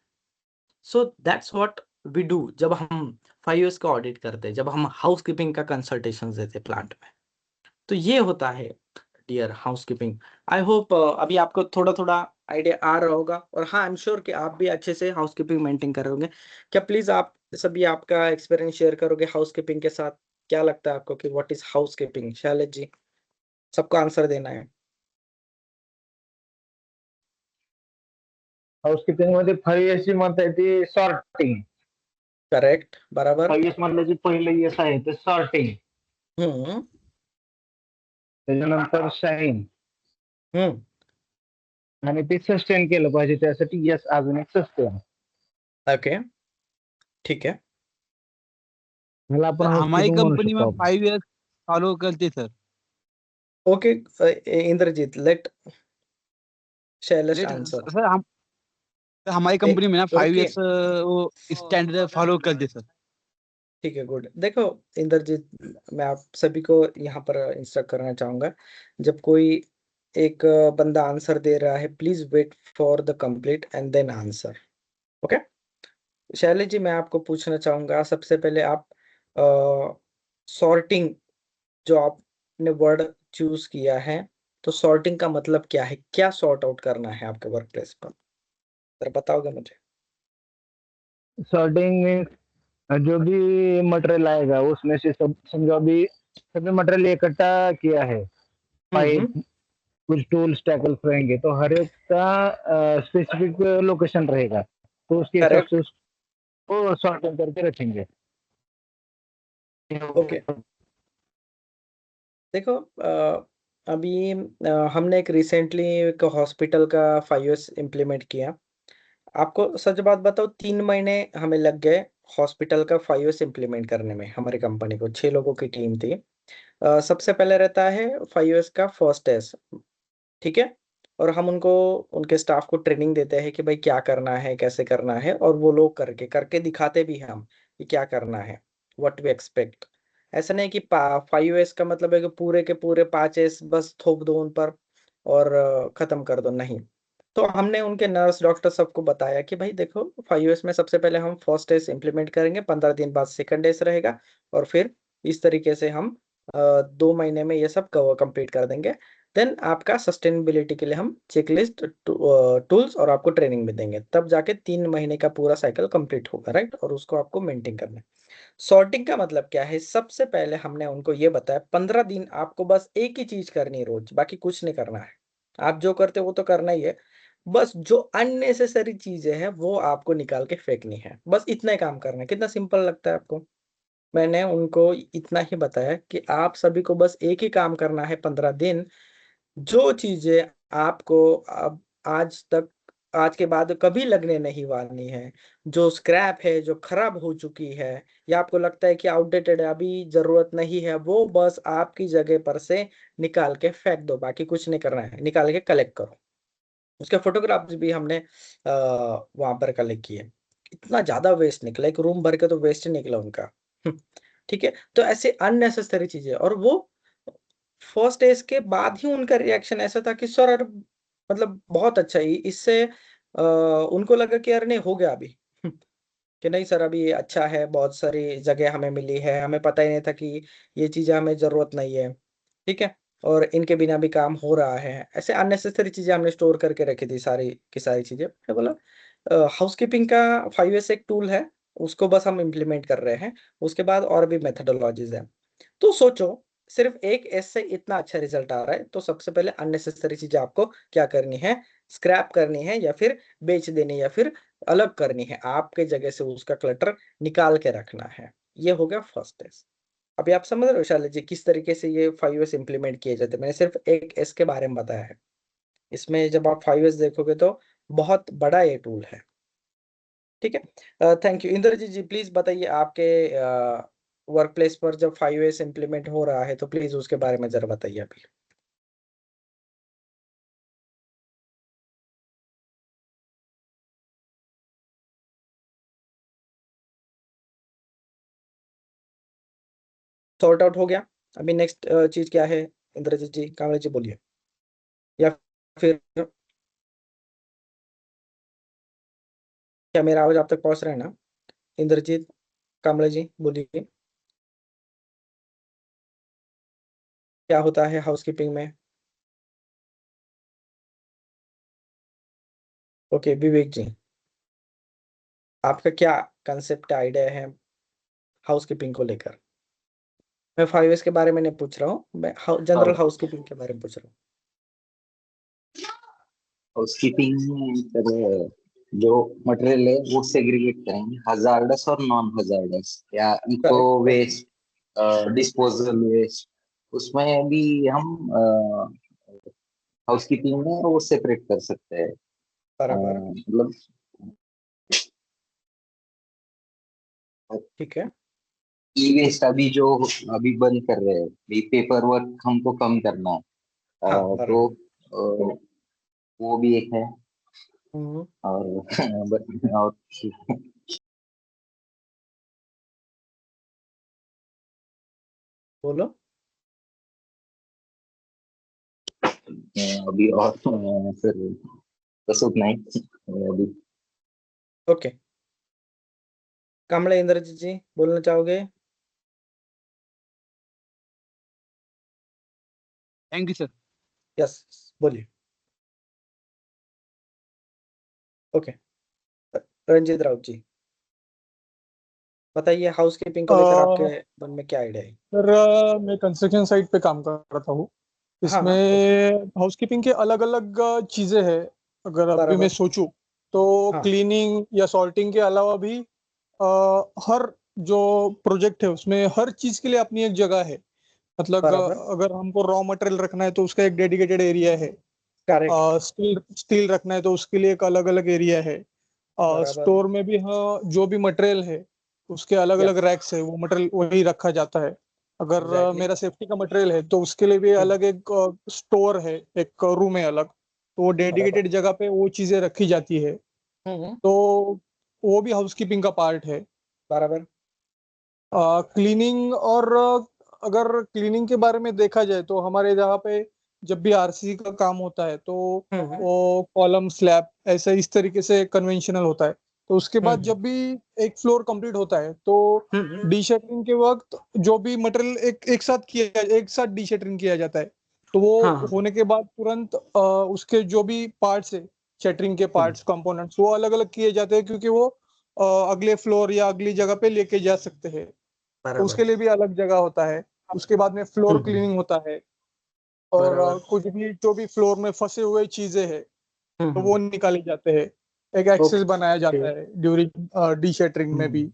[SPEAKER 1] So that's what we do जब हम 5 years का ऑडिट करते हैं, जब हम हाउसकीपिंग का कंसल्टेशन देते हैं प्लांट में। तो ये होता है डियर हाउसकीपिंग। आई होप अभी आपको थोड़ा थोड़ा आइडिया आ रहा होगा, और हाँ आई एम श्योर कि आप भी अच्छे से हाउसकीपिंग मेंटेन कर रहे होंगे। क्या प्लीज आप सभी आपका एक्सपीरियंस शेयर करोगे हाउसकीपिंग के साथ? क्या लगता है आपको कि what is housekeeping? Shailesh ji, सबको आंसर देना है।
[SPEAKER 2] हाऊसकीपिंग मध्ये 5 ची म्हणता येते सॉर्टिंग.
[SPEAKER 1] करेक्ट, बराबर।
[SPEAKER 2] 5 मधलं जे पहिलं यस आहे ते सॉर्टिंग,
[SPEAKER 1] हम्म
[SPEAKER 2] त्याच्यानंतर शाईन,
[SPEAKER 1] हम्म
[SPEAKER 2] आणि ते सस्टेन केलं पाहिजे, त्यासाठी यस अजून एक सस्टेन.
[SPEAKER 1] ओके, ठीक है।
[SPEAKER 2] ह्याला आपण
[SPEAKER 4] सर हमारी
[SPEAKER 2] हाऊसकीपिंग म्हणू
[SPEAKER 4] कंपनी में
[SPEAKER 2] शकतो आपण.
[SPEAKER 4] 5 years फॉलो करते sir.
[SPEAKER 1] Okay, Indrajit, let Shailesh
[SPEAKER 4] let
[SPEAKER 1] answer.
[SPEAKER 4] Sir हमारी कंपनी में ना 5
[SPEAKER 1] ओके,
[SPEAKER 4] years वो स्टैंडर्ड फॉलो करते सर.
[SPEAKER 1] ठीक है, गुड। देखो इंद्रजीत, मैं आप सभी को यहाँ पर इंस्ट्रक्ट करना चाहूंगा, जब कोई एक बंदा आंसर दे रहा है, please wait for the complete and then answer. Okay, Shailesh ji, मैं आपको पूछना चाहूंगा सबसे पहले, आप सॉर्टिंग जो आपने वर्ड चूज किया है, तो सॉर्टिंग का मतलब क्या है? क्या सॉर्ट आउट करना है आपके वर्क प्लेस पर, जरा बताओगे मुझे?
[SPEAKER 2] सॉर्टिंग मीन्स जो भी मटेरियल आएगा उसमें से सब, समझो अभी सभी मटेरियल इकट्ठा किया है, पाइप, कुछ टूल्स टैकल्स रहेंगे, तो हर एक का स्पेसिफिक लोकेशन रहेगा, तो उसके हिसाब से
[SPEAKER 1] करेक्ट,
[SPEAKER 2] उसको सॉर्टिंग करके रखेंगे.
[SPEAKER 1] ओके। देखो अभी हमने एक रिसेंटली एक हॉस्पिटल का 5 years इम्प्लीमेंट किया। आपको सच बात बताओ, 3 महीने हमें लग गए हॉस्पिटल का 5 years इम्प्लीमेंट करने में। हमारी कंपनी को 6 लोगों की टीम थी। सबसे पहले रहता है 5 years का फर्स्ट टेस्ट, ठीक है? और हम उनको, उनके स्टाफ को ट्रेनिंग देते हैं कि भाई क्या करना है, कैसे करना है, और वो लोग करके करके दिखाते भी हैं हम कि क्या करना है, व्हाट वी एक्सपेक्ट। ऐसा नहीं कि 5 years का मतलब है कि पूरे के पूरे 5 years बस थोप दो उन पर और खत्म कर दो, नहीं। तो हमने उनके नर्स डॉक्टर सबको बताया कि भाई देखो, 5 years में सबसे पहले हम फर्स्ट टेस्ट इम्प्लीमेंट करेंगे, 15 दिन बाद सेकंड टेस्ट रहेगा, और फिर इस तरीके से हम 2 महीने में ये सब कंप्लीट कर देंगे। देन आपका सस्टेनेबिलिटी के लिए हम चेकलिस्ट, टूल्स और आपको ट्रेनिंग भी देंगे, तब जाके 3 महीने का पूरा साइकिल कंप्लीट होगा, राइट? और उसको आपको मेंटेन करना है। सॉर्टिंग का मतलब क्या है? सबसे पहले हमने उनको ये बताया, 15 दिन आपको बस एक ही चीज करनी है रोज, बाकी कुछ नहीं करना है। आप जो करते हो वो तो करना ही है, बस जो अननेसेसरी चीजें हैं वो आपको निकाल के फेंकनी है, बस इतना ही काम करना है। कितना सिंपल लगता है आपको? मैंने उनको इतना ही बताया कि आप सभी को बस एक ही काम करना है 15 दिन। जो चीजें आपको अब आज तक, आज के बाद कभी लगने नहीं वाली है, जो स्क्रैप है, जो खराब हो चुकी है, या आपको लगता है कि आउटडेटेड है, अभी जरूरत नहीं है, वो बस आपकी जगह पर से निकाल के फेंक दो, बाकी कुछ नहीं करना है, निकाल के कलेक्ट करो। उसके फोटोग्राफ्स भी हमने वहां पर कलेक्ट किए। इतना ज्यादा वेस्ट निकला, एक रूम भर के तो वेस्ट ही निकला उनका। ठीक है, तो ऐसे अननेसेसरी चीजें, और वो फर्स्ट डेज के बाद ही उनका रिएक्शन ऐसा था कि सर मतलब बहुत अच्छा ही, इससे उनको लगा कि यार नहीं हो गया अभी। कि नहीं सर, अभी अच्छा है, बहुत सारी जगह हमें मिली है, हमें पता ही नहीं था कि ये चीजें हमें जरूरत नहीं है, ठीक है, और इनके बिना भी काम हो रहा है। ऐसे अननेसेसरी चीजें हमने स्टोर करके रखी थी, सारी की सारी चीजें। मैं बोला हाउसकीपिंग का 5 years एक टूल है, उसको बस हम इम्प्लीमेंट कर रहे हैं, उसके बाद और भी मेथडोलॉजीज है। तो सोचो, सिर्फ एक एस से इतना अच्छा रिजल्ट आ रहा है, तो सबसे पहले अननेसेसरी चीजें आपको क्या करनी है? स्क्रैप करनी है, या फिर बेच देनी, या फिर अलग करनी है, आपके जगह से उसका क्लटर निकाल के रखना है। ये हो गया फर्स्ट टेस्ट। अभी आप समझ रहे हो शाले जी किस तरीके से ये 5 years इम्प्लीमेंट किए जाते हैं? मैंने सिर्फ एक एस के बारे में बताया है, इसमें जब आप 5 years देखोगे तो बहुत बड़ा ये टूल है। ठीक है, thank you. Indrajit ji, please बताइए, आपके वर्क प्लेस पर जब 5 years इम्प्लीमेंट हो रहा है, तो प्लीज उसके बारे में जरा बताइए अभी। सॉर्ट आउट हो गया। अभी नेक्स्ट चीज क्या है इंद्रजीत जी, कांवड़े जी बोलिए, या फिर क्या मेरा आवाज आप तक पहुंच रहा है ना? इंद्रजीत, कांबळे जी बोलिए, क्या होता है हाउसकीपिंग में? ओके, विवेक जी, आपका क्या कंसेप्ट आइडिया है हाउसकीपिंग को लेकर? मैं 5S के बारे में नहीं पूछ रहा हूँ, मैं जनरल हाउसकीपिंग के बारे में पूछ रहा हूँ।
[SPEAKER 3] हाउसकीपिंग में फिर जो मटेरियल है वो सेग्रीगेट करेंगे, हजार्डस और नॉन हजार्डस, या eco
[SPEAKER 1] Correct.
[SPEAKER 3] Waste, disposal waste, उसमें भी हम हाउसकीपिंग में वो सेपरेट कर सकते हैं।
[SPEAKER 1] बराबर,
[SPEAKER 3] मतलब
[SPEAKER 1] ठीक है।
[SPEAKER 3] ई वेस्ट अभी बंद कर रहे हैं, पेपर वर्क हमको कम करना है।
[SPEAKER 1] हाँ,
[SPEAKER 3] तो
[SPEAKER 1] बराबर।
[SPEAKER 3] वो भी एक है।
[SPEAKER 1] हम्म,
[SPEAKER 3] और
[SPEAKER 1] बोलो।
[SPEAKER 3] अभी और फिर बस उतना ही अभी।
[SPEAKER 1] ओके, कांबळे इंद्रजीत जी बोलना चाहोगे?
[SPEAKER 4] Thank you sir.
[SPEAKER 1] यस, बोलिए। ओके, रंजीत राउत जी बताइए, हाउसकीपिंग को लेकर आपके मन में क्या आइडिया है?
[SPEAKER 5] सर मैं कंस्ट्रक्शन साइट पे काम करता हूँ।
[SPEAKER 1] हाँ हाँ, ओके,
[SPEAKER 5] इसमें हाउसकीपिंग के अलग अलग चीजें हैं। अगर अभी मैं
[SPEAKER 1] बराबर।
[SPEAKER 5] सोचूं तो
[SPEAKER 1] हाँ,
[SPEAKER 5] क्लीनिंग या सॉर्टिंग के अलावा भी हर जो प्रोजेक्ट है उसमें हर चीज के लिए अपनी एक जगह है। मतलब
[SPEAKER 1] बराबर,
[SPEAKER 5] अगर हमको रॉ मटेरियल रखना है तो उसका एक डेडिकेटेड एरिया है।
[SPEAKER 1] करेक्ट,
[SPEAKER 5] स्टील स्टील रखना है तो उसके लिए एक अलग अलग एरिया है।
[SPEAKER 1] बराबर,
[SPEAKER 5] स्टोर में भी हाँ, जो भी मटेरियल है उसके अलग अलग
[SPEAKER 1] यस,
[SPEAKER 5] रैक्स है, वो मटेरियल वही रखा जाता है। अगर
[SPEAKER 1] एग्जैक्टली।
[SPEAKER 5] मेरा सेफ्टी का मटेरियल है तो उसके लिए भी अलग एक स्टोर है, एक रूम है अलग, तो वो
[SPEAKER 1] बराबर,
[SPEAKER 5] डेडिकेटेड जगह पे वो चीजें रखी जाती है।
[SPEAKER 1] हम्म,
[SPEAKER 5] तो वो भी हाउसकीपिंग का पार्ट है।
[SPEAKER 1] बराबर,
[SPEAKER 5] क्लीनिंग और अगर क्लीनिंग के बारे में देखा जाए तो हमारे जहाँ पे जब भी आरसीसी का काम होता है तो
[SPEAKER 1] हम्म,
[SPEAKER 5] वो कॉलम स्लैब ऐसा इस तरीके से कन्वेंशनल होता है। तो उसके बाद
[SPEAKER 1] हम्म,
[SPEAKER 5] जब भी एक फ्लोर कंप्लीट होता है तो
[SPEAKER 1] हम्म,
[SPEAKER 5] डी शटरिंग के वक्त जो भी मटेरियल एक साथ डी शटरिंग किया जाता है। तो
[SPEAKER 1] हाँ
[SPEAKER 5] वो
[SPEAKER 1] हाँ,
[SPEAKER 5] होने के बाद तुरंत उसके जो भी पार्ट्स है, शटरिंग के
[SPEAKER 1] हम्म,
[SPEAKER 5] पार्ट्स कंपोनेंट्स वो अलग अलग किए जाते हैं, क्योंकि वो अगले फ्लोर या अगली जगह पे लेके जा सकते हैं। तो
[SPEAKER 1] बराबर,
[SPEAKER 5] उसके लिए भी अलग जगह होता है। उसके बाद में फ्लोर
[SPEAKER 1] हम्म,
[SPEAKER 5] क्लीनिंग होता है। और
[SPEAKER 1] बराबर,
[SPEAKER 5] कुछ भी जो भी फ्लोर में फंसे हुए चीजें हैं तो
[SPEAKER 1] हम्म,
[SPEAKER 5] वो निकाले जाते हैं। एक एक्सेस बनाया
[SPEAKER 1] ओके,
[SPEAKER 5] जाता है ड्यूरिंग डी शटरिंग में भी।
[SPEAKER 1] हम्म,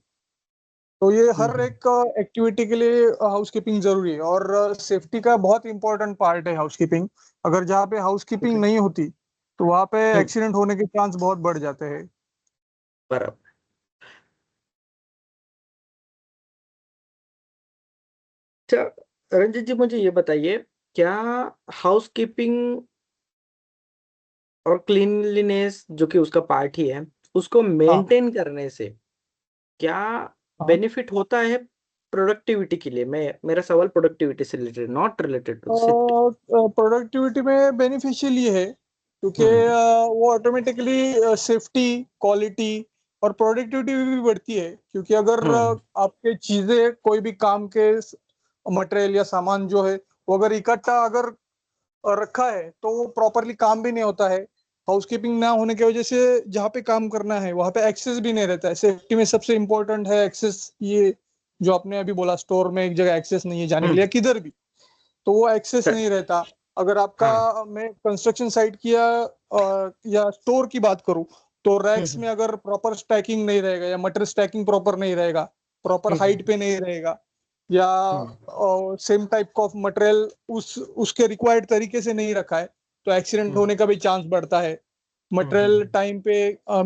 [SPEAKER 5] तो ये हर
[SPEAKER 1] हम्म,
[SPEAKER 5] एक एक्टिविटी के लिए हाउसकीपिंग जरूरी है, और सेफ्टी का बहुत इंपॉर्टेंट पार्ट है हाउसकीपिंग। अगर जहाँ पे हाउसकीपिंग
[SPEAKER 1] ओके,
[SPEAKER 5] नहीं होती तो वहाँ पे
[SPEAKER 1] हम्म,
[SPEAKER 5] एक्सीडेंट होने के चांस बहुत बढ़ जाते हैं।
[SPEAKER 1] बराबर। अच्छा, रंजीत जी मुझे ये बताइए, क्या हाउसकीपिंग और क्लीनलीनेस जो कि उसका पार्ट ही है, उसको
[SPEAKER 5] हाँ
[SPEAKER 1] मेंटेन करने से क्या
[SPEAKER 5] हाँ।
[SPEAKER 1] बेनिफिट होता है प्रोडक्टिविटी के लिए? मैं मेरा सवाल प्रोडक्टिविटी से related, not related to safety.
[SPEAKER 5] Productivity में बेनिफिशियल ये है क्योंकि
[SPEAKER 1] हम्म,
[SPEAKER 5] वो ऑटोमेटिकली सेफ्टी, क्वालिटी और प्रोडक्टिविटी भी बढ़ती है। क्योंकि अगर
[SPEAKER 1] हम्म,
[SPEAKER 5] आपके चीजें कोई भी काम के मटेरियल या सामान जो है वो अगर इकट्ठा अगर रखा है तो वो प्रॉपरली काम भी नहीं होता है। हाउसकीपिंग ना होने की वजह से जहाँ पे काम करना है वहाँ पे एक्सेस भी नहीं रहता है। सेफ्टी में सबसे इम्पोर्टेंट है एक्सेस। ये जो आपने अभी बोला, स्टोर में एक जगह एक्सेस नहीं है जाने के लिए,
[SPEAKER 1] हम्म,
[SPEAKER 5] या किधर भी, तो वो एक्सेस
[SPEAKER 1] कर-
[SPEAKER 5] नहीं रहता। अगर
[SPEAKER 1] हाँ,
[SPEAKER 5] आपका मैं कंस्ट्रक्शन साइट की या स्टोर की बात करूं तो रैक्स
[SPEAKER 1] हम्म,
[SPEAKER 5] में अगर प्रॉपर स्टैकिंग नहीं रहेगा या मटेरियल स्टैकिंग प्रॉपर नहीं रहेगा, प्रॉपर
[SPEAKER 1] हम्म,
[SPEAKER 5] हाइट पे नहीं रहेगा, या
[SPEAKER 1] हम्म,
[SPEAKER 5] सेम टाइप ऑफ मटेरियल उसके रिक्वायर्ड तरीके से नहीं रखा है तो एक्सीडेंट
[SPEAKER 1] हम्म,
[SPEAKER 5] होने का भी चांस बढ़ता है। मटेरियल
[SPEAKER 1] हम्म,
[SPEAKER 5] टाइम पे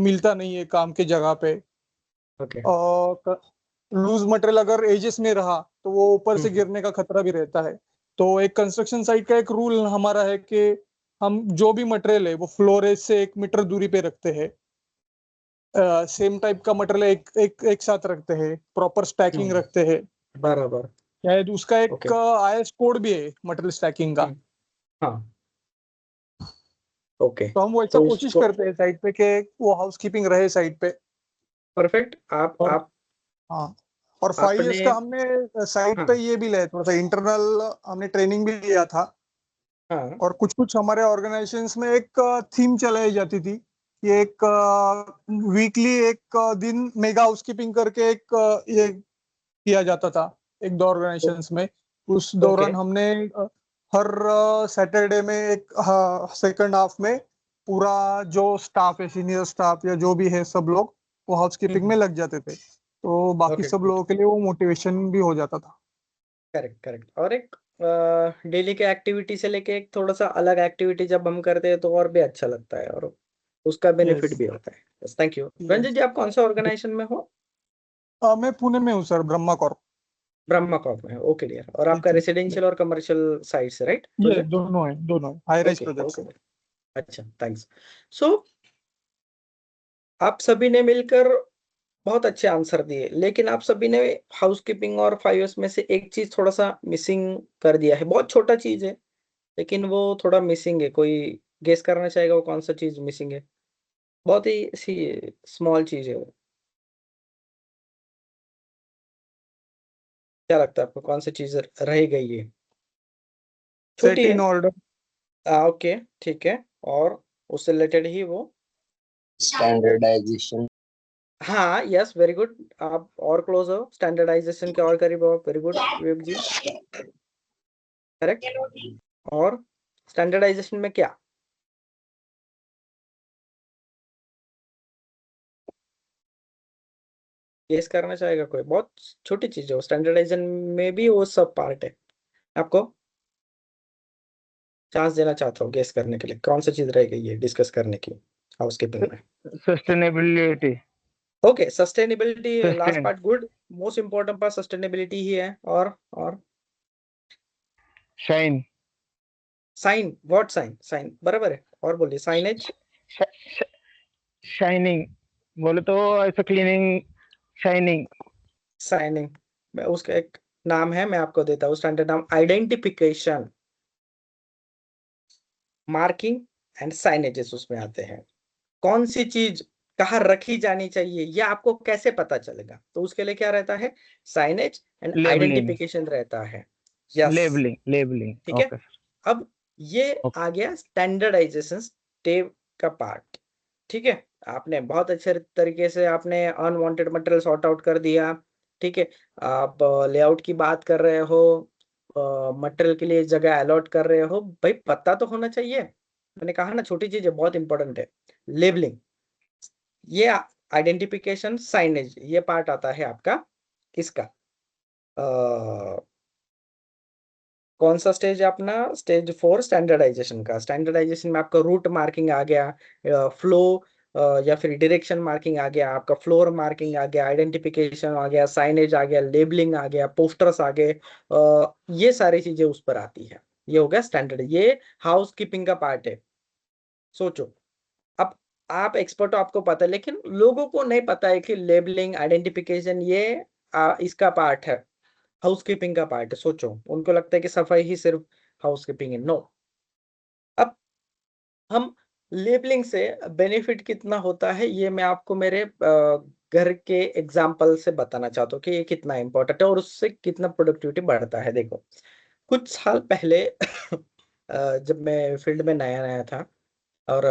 [SPEAKER 5] मिलता नहीं है काम के जगह पे।
[SPEAKER 1] ओके,
[SPEAKER 5] लूज मटेरियल अगर एजेस में रहा तो वो ऊपर से
[SPEAKER 1] हम्म,
[SPEAKER 5] गिरने का खतरा भी रहता है। तो एक कंस्ट्रक्शन साइट का एक रूल हमारा है कि हम जो भी मटेरियल है वो फ्लोरेज से 1 मीटर दूरी पे रखते हैं। सेम टाइप का मटेरियल एक एक एक साथ रखते हैं, प्रॉपर स्टैकिंग
[SPEAKER 1] हम्म,
[SPEAKER 5] रखते हैं।
[SPEAKER 1] बराबर,
[SPEAKER 5] शायद उसका एक
[SPEAKER 1] ओके।
[SPEAKER 5] IS कोड भी है मटेरियल स्टैकिंग का।
[SPEAKER 1] हाँ, ओके।
[SPEAKER 5] तो हम वैसा
[SPEAKER 1] तो
[SPEAKER 5] कोशिश
[SPEAKER 1] उसको
[SPEAKER 5] करते हैं साइट पे कि वो हाउसकीपिंग रहे साइट पे।
[SPEAKER 1] परफेक्ट। आप
[SPEAKER 5] और
[SPEAKER 1] आप
[SPEAKER 5] हाँ, और 5 years
[SPEAKER 1] आपने
[SPEAKER 5] का हमने साइट पे
[SPEAKER 1] हाँ
[SPEAKER 5] ये भी लिया, थोड़ा सा इंटरनल हमने ट्रेनिंग भी लिया था।
[SPEAKER 1] हाँ
[SPEAKER 5] और कुछ कुछ हमारे ऑर्गेनाइजेशंस में एक थीम चलाई जाती थी कि एक वीकली एक दिन मेगा हाउसकीपिंग करके एक ये किया जाता था एक दो ऑर्गेनाइजेशंस में। उस
[SPEAKER 1] ओके।
[SPEAKER 5] दौरान हमने हर सैटरडे में एक सेकंड हाफ में पूरा जो स्टाफ है, सीनियर स्टाफ या जो भी है, सब लोग वो हाउसकीपिंग में लग जाते थे, तो बाकी
[SPEAKER 1] ओके,
[SPEAKER 5] सब
[SPEAKER 1] गुड।
[SPEAKER 5] लोगों के लिए वो मोटिवेशन भी हो जाता था।
[SPEAKER 1] Correct, correct. और एक डेली के एक्टिविटी से लेके एक थोड़ा सा अलग एक्टिविटी जब हम करते हैं तो और भी अच्छा लगता है, और उसका बेनिफिट
[SPEAKER 5] यस,
[SPEAKER 1] भी होता है। Yes, thank you. Ranjit
[SPEAKER 5] yes.
[SPEAKER 1] जी, आप कौन सा ऑर्गेनाइजेशन में हो?
[SPEAKER 5] मैं पुणे में हूँ sir, Brahma Corp.
[SPEAKER 1] Brahma Corp में है, ओके डियर। और
[SPEAKER 5] जी,
[SPEAKER 1] आपका
[SPEAKER 5] जी।
[SPEAKER 1] रेसिडेंशियल और कमर्शियल साइट्स है, राइट,
[SPEAKER 5] ये
[SPEAKER 1] प्रोजेक्ट?
[SPEAKER 5] दोनों है high rise
[SPEAKER 1] okay,
[SPEAKER 5] projects
[SPEAKER 1] okay.
[SPEAKER 5] है।
[SPEAKER 1] अच्छा, थैंक्स। सो आप सभी ने मिलकर बहुत अच्छे आंसर दिए, लेकिन आप सभी ने हाउसकीपिंग और 5S में से एक चीज थोड़ा सा मिसिंग कर दिया है। बहुत छोटा चीज है, लेकिन वो थोड़ा मिसिंग है। कोई गेस करना चाहेगा वो कौन सा चीज मिसिंग है? बहुत ही सी स्मॉल चीज है वो। क्या लगता है आपको कौन सी चीज रह गई है? छोटी
[SPEAKER 5] सेट
[SPEAKER 1] है।
[SPEAKER 5] In order.
[SPEAKER 1] ओके, ठीक है। और उससे रिलेटेड ही वो।
[SPEAKER 3] स्टैंडर्डाइजेशन।
[SPEAKER 1] हाँ, यस, वेरी गुड। आप और क्लोज हो, स्टैंडर्डाइजेशन के और करीब हो। वेरी गुड विवेक जी, करेक्ट। और स्टैंडर्डाइजेशन में क्या? गेस करना चाहेगा कोई? बहुत छोटी चीज है वो, स्टैंडर्डाइजेशन में भी वो सब पार्ट है। आपको चांस देना चाहता हूँ गेस करने के लिए, कौन सी चीज रह गई है डिस्कस करने की हाउसकीपिंग में?
[SPEAKER 2] Sustainability.
[SPEAKER 1] Okay, sustainability, last
[SPEAKER 2] sustain
[SPEAKER 1] part good. Most important part sustainability ही है। और
[SPEAKER 2] shine.
[SPEAKER 1] Sign, what sign? Sign बराबर है। और बोलिए, साइनेज।
[SPEAKER 2] शाइनिंग बोले तो ऐसा क्लीनिंग, शाइनिंग।
[SPEAKER 1] साइनिंग मैं उसका एक नाम है, मैं आपको देता हूँ स्टैंडर्ड नाम, आइडेंटिफिकेशन, मार्किंग एंड साइनेजेस उसमें आते हैं। कौन सी चीज कहाँ रखी जानी चाहिए ये आपको कैसे पता चलेगा? तो उसके लिए क्या रहता है? Signage and
[SPEAKER 2] labelling.
[SPEAKER 1] आइडेंटिफिकेशन रहता है। Yes,
[SPEAKER 2] labelling, labelling.
[SPEAKER 1] ठीक है।
[SPEAKER 2] ओके
[SPEAKER 1] अब ये
[SPEAKER 2] ओके।
[SPEAKER 1] आ गया स्टैंडर्डाइजेशन स्टेप का पार्ट। ठीक है, आपने बहुत अच्छे तरीके से आपने अनवांटेड मटेरियल सॉर्ट आउट कर दिया। ठीक है, आप लेआउट की बात कर रहे हो, मटेरियल के लिए जगह अलॉट कर रहे हो, भाई पता तो होना चाहिए। मैंने कहा ना, छोटी चीज है, बहुत इंपॉर्टेंट है। लेबलिंग, ये आइडेंटिफिकेशन, साइनेज, ये पार्ट आता है आपका किसका? कौन सा स्टेज है अपना? स्टेज 4 स्टैंडर्डाइजेशन का। स्टैंडर्डाइजेशन में आपका रूट मार्किंग आ गया, फ्लो या फिर डायरेक्शन मार्किंग आ गया, आपका फ्लोर मार्किंग आ गया, आइडेंटिफिकेशन आ गया, साइनेज आ गया, लेबलिंग आ गया, पोस्टर्स आ गए। ये सारी चीजें उस पर आती है। ये हो गया स्टैंडर्ड, ये हाउस कीपिंग का पार्ट है। सोचो, अब आप एक्सपर्ट हो, आपको पता है, लेकिन लोगों को नहीं पता है कि लेबलिंग, आइडेंटिफिकेशन ये इसका पार्ट है, हाउसकीपिंग का पार्ट है। सोचो, उनको लगता है कि सफाई ही सिर्फ हाउसकीपिंग है। नो। अब हम लेबलिंग से बेनिफिट कितना होता है ये मैं आपको मेरे घर के एग्जाम्पल से बताना चाहता हूँ कि ये कितना इंपॉर्टेंट है और उससे कितना प्रोडक्टिविटी बढ़ता है। देखो, कुछ साल पहले जब मैं फील्ड में नया नया था और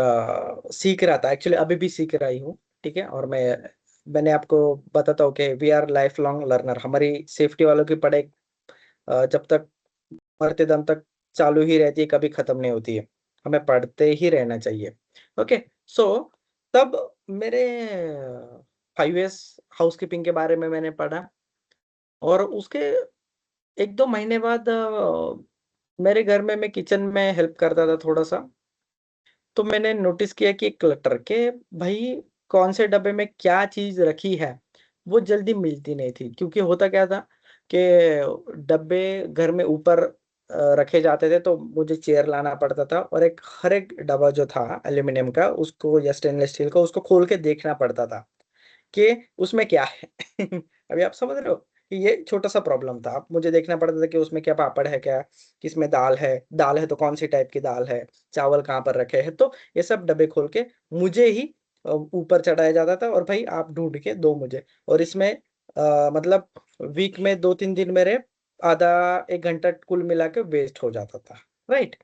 [SPEAKER 1] सीख रहा था, एक्चुअली अभी भी सीख रही हूँ। ठीक है, और मैंने आपको बताता हूँ कि we are life long learner. हमारी सेफ्टी वालों की पढ़ाई जब तक मरते दम तक चालू ही रहती है, कभी खत्म नहीं होती है। हमें पढ़ते ही रहना चाहिए। ओके, सो तब मेरे 5S हाउसकीपिंग के बारे में मैंने पढ़ा, और उसके 1-2 महीने बाद मेरे घर में मैं किचन में हेल्प करता था थोड़ा सा। तो मैंने नोटिस किया कि क्लटर के, भाई कौन से डब्बे में क्या चीज रखी है वो जल्दी मिलती नहीं थी। क्योंकि होता क्या था कि डब्बे घर में ऊपर रखे जाते थे, तो मुझे चेयर लाना पड़ता था, और हर एक डब्बा जो था एल्यूमिनियम का, उसको या स्टेनलेस स्टील का, उसको खोल के देखना पड़ता था कि उसमें क्या है। अभी आप समझ रहे हो कि ये छोटा सा प्रॉब्लम था। अब मुझे देखना पड़ता था कि उसमें क्या पापड़ है, क्या किसमें दाल है तो कौन सी टाइप की दाल है, चावल कहाँ पर रखे हैं, तो ये सब डब्बे खोल के मुझे ही ऊपर चढ़ाया जाता था, और भाई आप ढूंढ के दो मुझे। और इसमें मतलब वीक में 2-3 दिन मेरे आधा 1 घंटा कुल मिला के वेस्ट हो जाता था, राइट।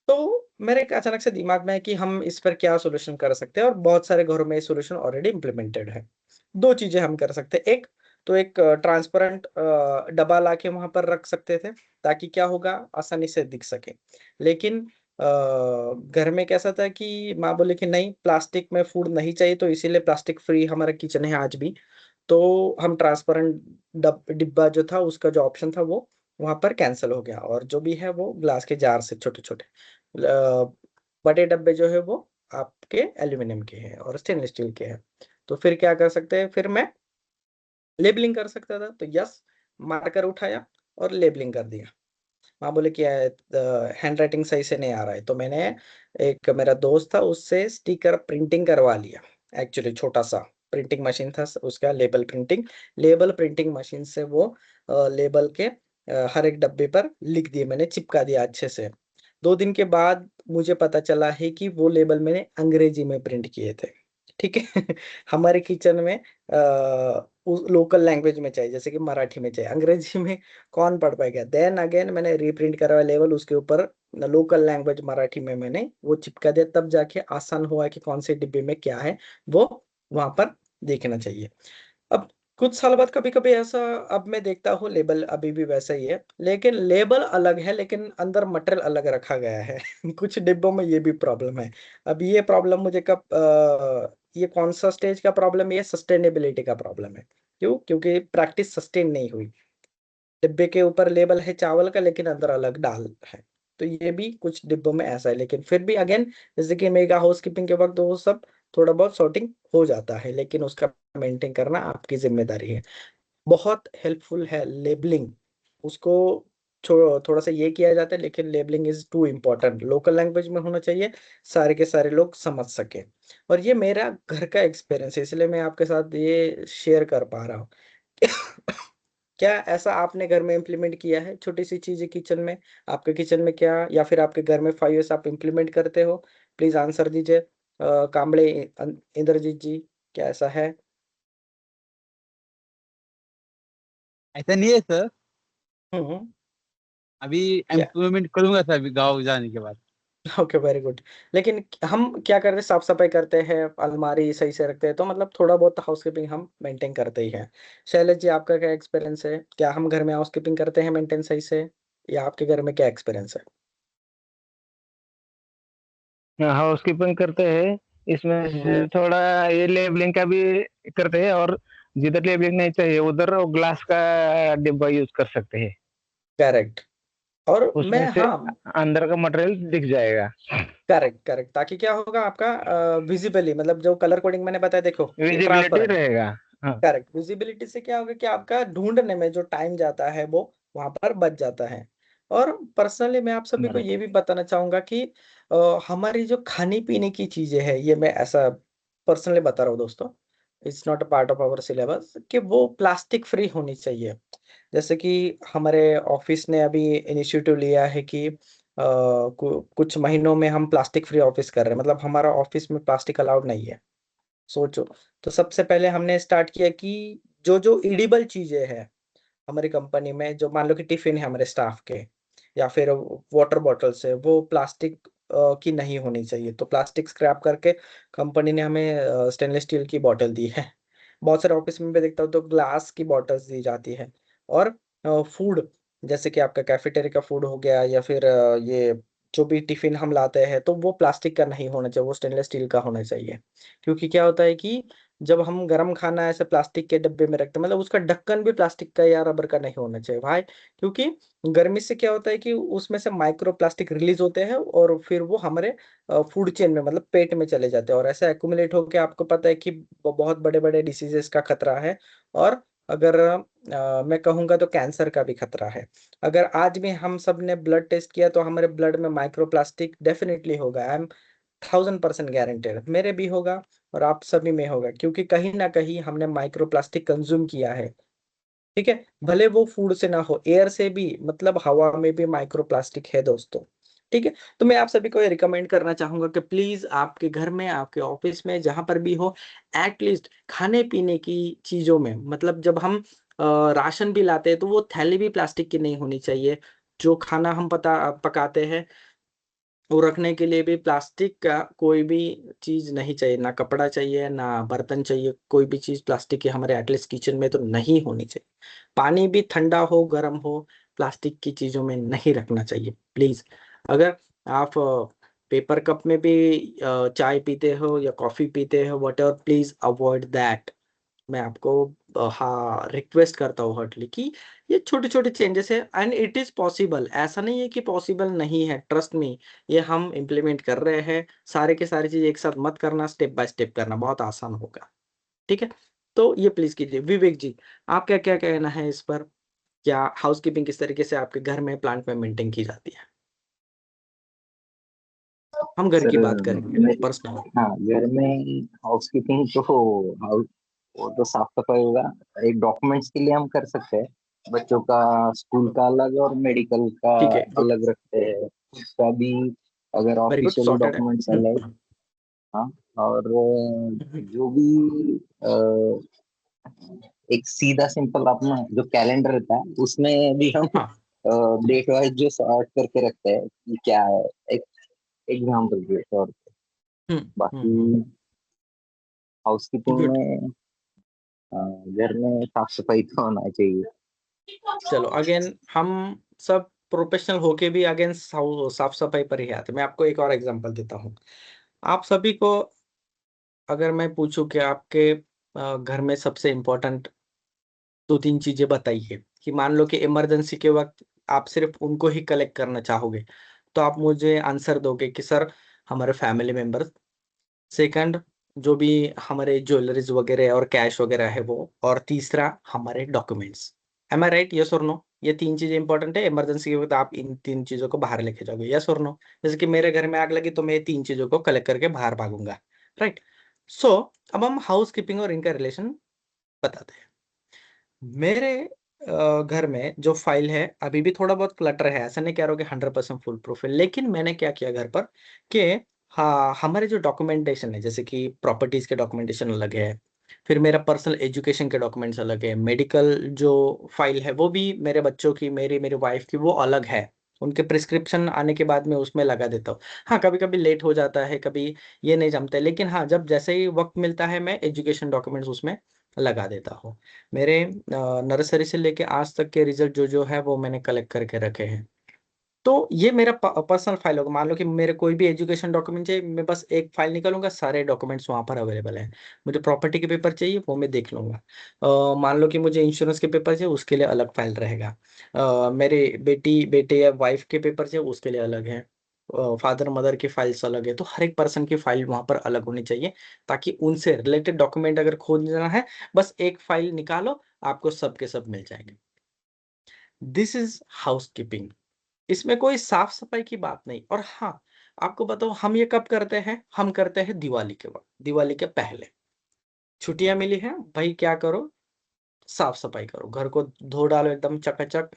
[SPEAKER 1] तो मेरे एक अचानक से दिमाग में है कि हम इस पर क्या सॉल्यूशन कर सकते हैं, और बहुत सारे घरों में ये सॉल्यूशन ऑलरेडी इम्प्लीमेंटेड है। दो चीजें हम कर सकते हैं। एक तो एक ट्रांसपेरेंट डब्बा लाके वहां पर रख सकते थे, ताकि क्या होगा, आसानी से दिख सके। लेकिन घर में कैसा था कि माँ बोले कि नहीं, प्लास्टिक में फूड नहीं चाहिए, तो इसीलिए प्लास्टिक फ्री हमारा किचन है आज भी। तो हम ट्रांसपेरेंट डिब्बा जो था, उसका जो ऑप्शन था वो वहां पर कैंसिल हो गया, और जो भी है वो ग्लास के जार से छोटे छोटे। बड़े डब्बे जो है वो आपके एल्यूमिनियम के हैं और स्टेनलेस स्टील के हैं। तो फिर क्या कर सकते हैं, फिर मैं लेबलिंग कर सकता था, तो यस, मार्कर उठाया और लेबलिंग कर दिया। माँ बोले कि हैंड राइटिंग सही से नहीं आ रहा है, तो मैंने, एक मेरा दोस्त था, उससे स्टिकर प्रिंटिंग करवा लिया। एक्चुअली छोटा सा प्रिंटिंग मशीन था उसका, लेबल प्रिंटिंग मशीन से वो लेबल के हर एक डब्बे पर लिख दिए, मैंने चिपका दिया अच्छे से। 2 दिन के बाद मुझे पता चला है कि वो लेबल मैंने अंग्रेजी में प्रिंट किए थे, ठीक है। हमारे किचन में लोकल लैंग्वेज में चाहिए, जैसे कि मराठी में चाहिए, अंग्रेजी में कौन पढ़ पाएगा। देन अगेन मैंने रीप्रिंट करवाया लेवल, उसके ऊपर लोकल लैंग्वेज मराठी में मैंने वो चिपका दिया, तब जाके आसान हुआ कि कौन से डिब्बे में क्या है वो वहां पर देखना चाहिए। अब कुछ साल बाद कभी कभी ऐसा, अब मैं देखता हूँ लेबल अभी भी वैसा ही है, लेकिन लेबल अलग है, लेकिन अंदर मटेरियल अलग रखा गया है। कुछ डिब्बों में ये भी प्रॉब्लम है। अब ये प्रॉब्लम मुझे कब ये कौन सा स्टेज का प्रॉब्लम है, ये सस्टेनेबिलिटी का प्रॉब्लम है। क्यों? क्योंकि प्रैक्टिस सस्टेन नहीं हुई। डिब्बे के ऊपर लेबल है चावल का, लेकिन अंदर अलग दाल है। तो ये भी कुछ डिब्बों में ऐसा है, लेकिन फिर भी अगेन, जैसे कि मेगा हाउस कीपिंग के वक्त वो सब थोड़ा बहुत सॉर्टिंग हो जाता है, लेकिन उसका मेंटेन करना आपकी जिम्मेदारी है। बहुत हेल्पफुल है लेबलिंग, उसको थोड़ा सा ये किया जाता है, लेकिन labelling is too important, local language में होना चाहिए, सारे के सारे लोग समझ सके। और ये मेरा घर का एक्सपीरियंस है, इसलिए मैं आपके साथ ये शेयर कर पा रहा हूँ। क्या ऐसा आपने घर में इम्प्लीमेंट किया है, छोटी सी चीजें किचन में? आपके किचन में क्या, या फिर आपके घर में 5 years आप इम्प्लीमेंट करते हो? प्लीज आंसर दीजिए। कांबड़े इंद्रजीत जी, क्या ऐसा है?
[SPEAKER 4] ऐसा नहीं है सर,
[SPEAKER 1] हम्म।
[SPEAKER 4] अभी
[SPEAKER 1] क्या?
[SPEAKER 4] इम्प्रूवमेंट करूंगा सर अभी गाँव जाने के बाद।
[SPEAKER 1] Okay, very good. लेकिन हम क्या करते हैं, साफ सफाई करते हैं, अलमारी सही से रखते हैं, तो मतलब थोड़ा बहुत हाउसकीपिंग हम मेंटेन करते ही हैं। शैलेश जी, आपका क्या एक्सपीरियंस है? क्या हम घर में हाउसकीपिंग करते हैं मेंटेन सही से, या आपके घर में क्या एक्सपीरियंस है?
[SPEAKER 2] हाउस कीपिंग करते हैं, इसमें
[SPEAKER 1] हम्म।
[SPEAKER 2] से थोड़ा ये लेबलिंग का भी करते हैं, और जिधर लेबलिंग नहीं चाहिए उधर ग्लास का डिब्बा यूज कर सकते हैं।
[SPEAKER 1] करेक्ट। और मैं,
[SPEAKER 2] उसमें से
[SPEAKER 1] हाँ,
[SPEAKER 2] अंदर का मटेरियल दिख जाएगा,
[SPEAKER 1] करेक्ट करेक्ट, ताकि क्या होगा आपका विजिबली, मतलब जो कलर कोडिंग मैंने बताया, देखो ये
[SPEAKER 2] विजिबिलिटी
[SPEAKER 1] ट्रांसपेरेंट।
[SPEAKER 2] रहेगा। हाँ,
[SPEAKER 1] करेक्ट, विजिबिलिटी से क्या होगा कि आपका ढूंढने में जो टाइम जाता है वो वहां पर बच जाता है। और पर्सनली मैं आप सभी को
[SPEAKER 2] बराबर।
[SPEAKER 1] ये भी बताना चाहूंगा कि हमारी जो खाने पीने की चीजें हैं, ये मैं ऐसा पर्सनली बता रहा हूँ दोस्तों, it's not a part of our syllabus, कि वो प्लास्टिक फ्री होनी चाहिए। जैसे कि हमारे ऑफिस ने अभी इनिशिएटिव लिया है कि कुछ महीनों में हम प्लास्टिक फ्री ऑफिस कर रहे हैं, मतलब हमारा ऑफिस में प्लास्टिक अलाउड नहीं है। सोचो। तो सबसे पहले हमने स्टार्ट किया कि जो जो इडिबल चीजें हैं हमारी कंपनी में, जो मान लो कि टिफिन है हमारे स्टाफ के, या फिर वाटर बॉटल्स है, वो प्लास्टिक की नहीं होनी चाहिए। तो प्लास्टिक स्क्रैप करके कंपनी ने हमें स्टेनलेस स्टील की बॉटल दी है। बहुत सारे ऑफिस में भी देखता हूँ तो ग्लास की बॉटल्स दी जाती है। और फूड, जैसे कि आपका कैफेटेरिया का फूड हो गया, या फिर ये जो भी टिफिन हम लाते हैं, तो वो प्लास्टिक का नहीं होना चाहिए, वो स्टेनलेस स्टील का होना चाहिए। क्योंकि क्या होता है कि जब हम गर्म खाना ऐसे प्लास्टिक के डब्बे में रखते हैं, मतलब उसका ढक्कन भी प्लास्टिक का या रबर का नहीं होना चाहिए भाई। क्योंकि गर्मी से क्या होता है कि उसमें से माइक्रो प्लास्टिक रिलीज होते हैं, और फिर वो हमारे फूड चेन में, मतलब पेट में चले जाते हैं, और ऐसा एक्यूमुलेट होकर आपको पता है कि बहुत बड़े बड़े डिसीजेस का खतरा है। और अगर मैं कहूँगा तो कैंसर का भी खतरा है। अगर आज भी हम सब ने ब्लड टेस्ट किया तो हमारे ब्लड में माइक्रो प्लास्टिक डेफिनेटली होगा। आई एम 1000% गारंटेड, मेरे भी होगा और आप सभी में होगा, क्योंकि कहीं ना कहीं हमने माइक्रो प्लास्टिक कंज्यूम किया है। ठीक है, भले वो फूड से ना हो, एयर से भी, मतलब हवा में भी माइक्रो प्लास्टिक है दोस्तों। ठीक है, तो मैं आप सभी को ये रिकमेंड करना चाहूंगा कि प्लीज आपके घर में, आपके ऑफिस में, जहां पर भी हो, एटलीस्ट खाने पीने की चीजों में, मतलब जब हम राशन भी लाते हैं तो वो थैली भी प्लास्टिक की नहीं होनी चाहिए। जो खाना हम पकाते हैं वो रखने के लिए भी प्लास्टिक का कोई भी चीज नहीं चाहिए, ना कपड़ा चाहिए ना बर्तन चाहिए, कोई भी चीज प्लास्टिक की हमारे एटलीस्ट किचन में तो नहीं होनी चाहिए। पानी भी ठंडा हो गर्म हो, प्लास्टिक की चीजों में नहीं रखना चाहिए प्लीज। अगर आप पेपर कप में भी चाय पीते हो या कॉफी पीते हो, what ever, please avoid that. मैं आपको हाँ रिक्वेस्ट करता हूँ हर्टली कि ये छोटे छोटे चेंजेस है, एंड इट इज पॉसिबल, ऐसा नहीं है कि पॉसिबल नहीं है, ट्रस्ट मी। ये हम इम्प्लीमेंट कर रहे हैं, सारे के सारी चीज एक साथ मत करना, स्टेप बाय स्टेप करना बहुत आसान होगा। ठीक है, तो ये प्लीज कीजिए। विवेक जी, आप क्या क्या कहना है इस पर? क्या हाउसकीपिंग किस तरीके से आपके घर में, प्लांट में मेंटेन की जाती है? हम घर
[SPEAKER 3] सर
[SPEAKER 1] की बात करेंगे
[SPEAKER 3] मेरे,
[SPEAKER 1] पर्सनल।
[SPEAKER 3] हाँ घर में हाउसकीपिंग तो हाउस, वो तो साफ सफाई होगा। एक डॉक्यूमेंट्स के लिए हम कर सकते हैं, बच्चों का स्कूल का अलग और मेडिकल का
[SPEAKER 1] ठीक है, गुड,
[SPEAKER 3] अलग रखते हैं, उसका भी अगर
[SPEAKER 1] वेरी गुड,
[SPEAKER 3] ऑफिशियल
[SPEAKER 1] सॉर्टेड है।
[SPEAKER 3] डॉक्यूमेंट्स अलग। हाँ, और जो भी एक सीधा सिंपल अपना जो कैलेंडर रहता है उसमें भी हम
[SPEAKER 1] हाँ,
[SPEAKER 3] डेट वाइज जो सॉर्ट करके रखते हैं कि क्या है, एक एग्जाम्पल के तौर पे। बाकी हाउसकीपिंग
[SPEAKER 1] गुड।
[SPEAKER 3] में घर में साफ सफाई तो होना चाहिए।
[SPEAKER 1] चलो अगेन हम सब प्रोफेशनल होके भी अगेन साफ सफाई पर ही आते हैं। मैं आपको एक और एग्जांपल देता हूँ। आप सभी को अगर मैं पूछूं कि आपके घर में सबसे इम्पोर्टेंट दो तीन चीजें बताइए, कि मान लो कि इमरजेंसी के वक्त आप सिर्फ उनको ही कलेक्ट करना चाहोगे, तो आप मुझे आंसर दोगे कि सर हमारे फैमिली मेंबर्स, सेकंड जो भी हमारे ज्वेलरीज वगैरह और कैश वगैरह है वो, और तीसरा हमारे डॉक्यूमेंट्स। एम आई राइट, यस और नो? ये तीन चीजें इंपॉर्टेंट है, इमरजेंसी के वक्त आप इन तीन चीजों को बाहर लेके जाओगे, यस और नो? जैसे कि मेरे घर में आग लगी तो मैं ये तीन चीजों को कलेक्ट करके बाहर भागूंगा, राइट? सो अब हम हाउस कीपिंग और इनका रिलेशन बताते हैं। मेरे घर में जो फाइल है अभी भी थोड़ा बहुत क्लटर है, ऐसा नहीं कह रहा हूँ कि 100% फुल प्रूफ है, लेकिन मैंने क्या किया घर पर कि हाँ हमारे जो डॉक्यूमेंटेशन है, जैसे कि प्रॉपर्टीज के डॉक्यूमेंटेशन अलग है, फिर मेरा पर्सनल एजुकेशन के डॉक्यूमेंट्स अलग है, मेडिकल जो फाइल है वो भी, मेरे बच्चों की, मेरी मेरी वाइफ की वो अलग है। उनके प्रिस्क्रिप्शन आने के बाद मैं उसमें लगा देता हूँ। हाँ कभी कभी लेट हो जाता है, कभी ये नहीं जमता है, लेकिन हाँ जब जैसे ही वक्त मिलता है मैं एजुकेशन डॉक्यूमेंट्स उसमें लगा देता हूँ। मेरे नर्सरी से लेके आज तक के रिजल्ट जो जो है वो मैंने कलेक्ट करके रखे हैं। तो ये मेरा पर्सनल फाइल होगा। मान लो कि मेरे कोई भी एजुकेशन डॉक्यूमेंट चाहिए, मैं बस एक फाइल निकालूंगा, सारे डॉक्यूमेंट्स वहां पर अवेलेबल है। मुझे प्रॉपर्टी के पेपर चाहिए वो मैं देख लूंगा। मान लो कि मुझे इंश्योरेंस के पेपर चाहिए, उसके लिए अलग फाइल रहेगा। मेरे बेटी बेटे या वाइफ के पेपर चाहिए, उसके लिए अलग है। फादर मदर की फाइल्स अलग है, तो हर एक पर्सन की फाइल वहां पर अलग होनी चाहिए, ताकि उनसे रिलेटेड डॉक्यूमेंट अगर खोजना है, बस एक फाइल निकालो, आपको सब के सब मिल जाएंगे। This is house keeping. इसमें कोई साफ सफाई की बात नहीं। और हाँ, आपको बताओ हम ये कब करते हैं? हम करते हैं दिवाली के वक्त, दिवाली के पहले। छुट्टियां मिली हैं भाई, क्या करो, साफ सफाई करो, घर को धो डालो एकदम चकाचक,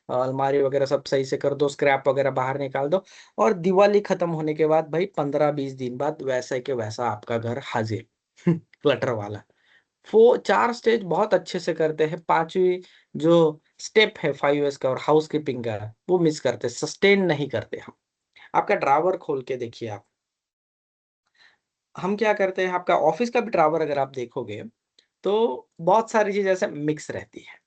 [SPEAKER 1] अलमारी वगैरह सब सही से कर दो, स्क्रैप वगैरह बाहर निकाल दो। और दिवाली खत्म होने के बाद भाई 15-20 दिन बाद वैसा के वैसा आपका घर हाजिर क्लटर वाला। वो 4 स्टेज बहुत अच्छे से करते हैं, पांचवी जो स्टेप है 5 years का और हाउस कीपिंग का, वो मिस करते, सस्टेन नहीं करते हम। आपका ड्रावर खोल के देखिए आप। हम क्या करते हैं, आपका ऑफिस का भी ड्रावर अगर आप देखोगे तो बहुत सारी चीजें ऐसे मिक्स रहती है।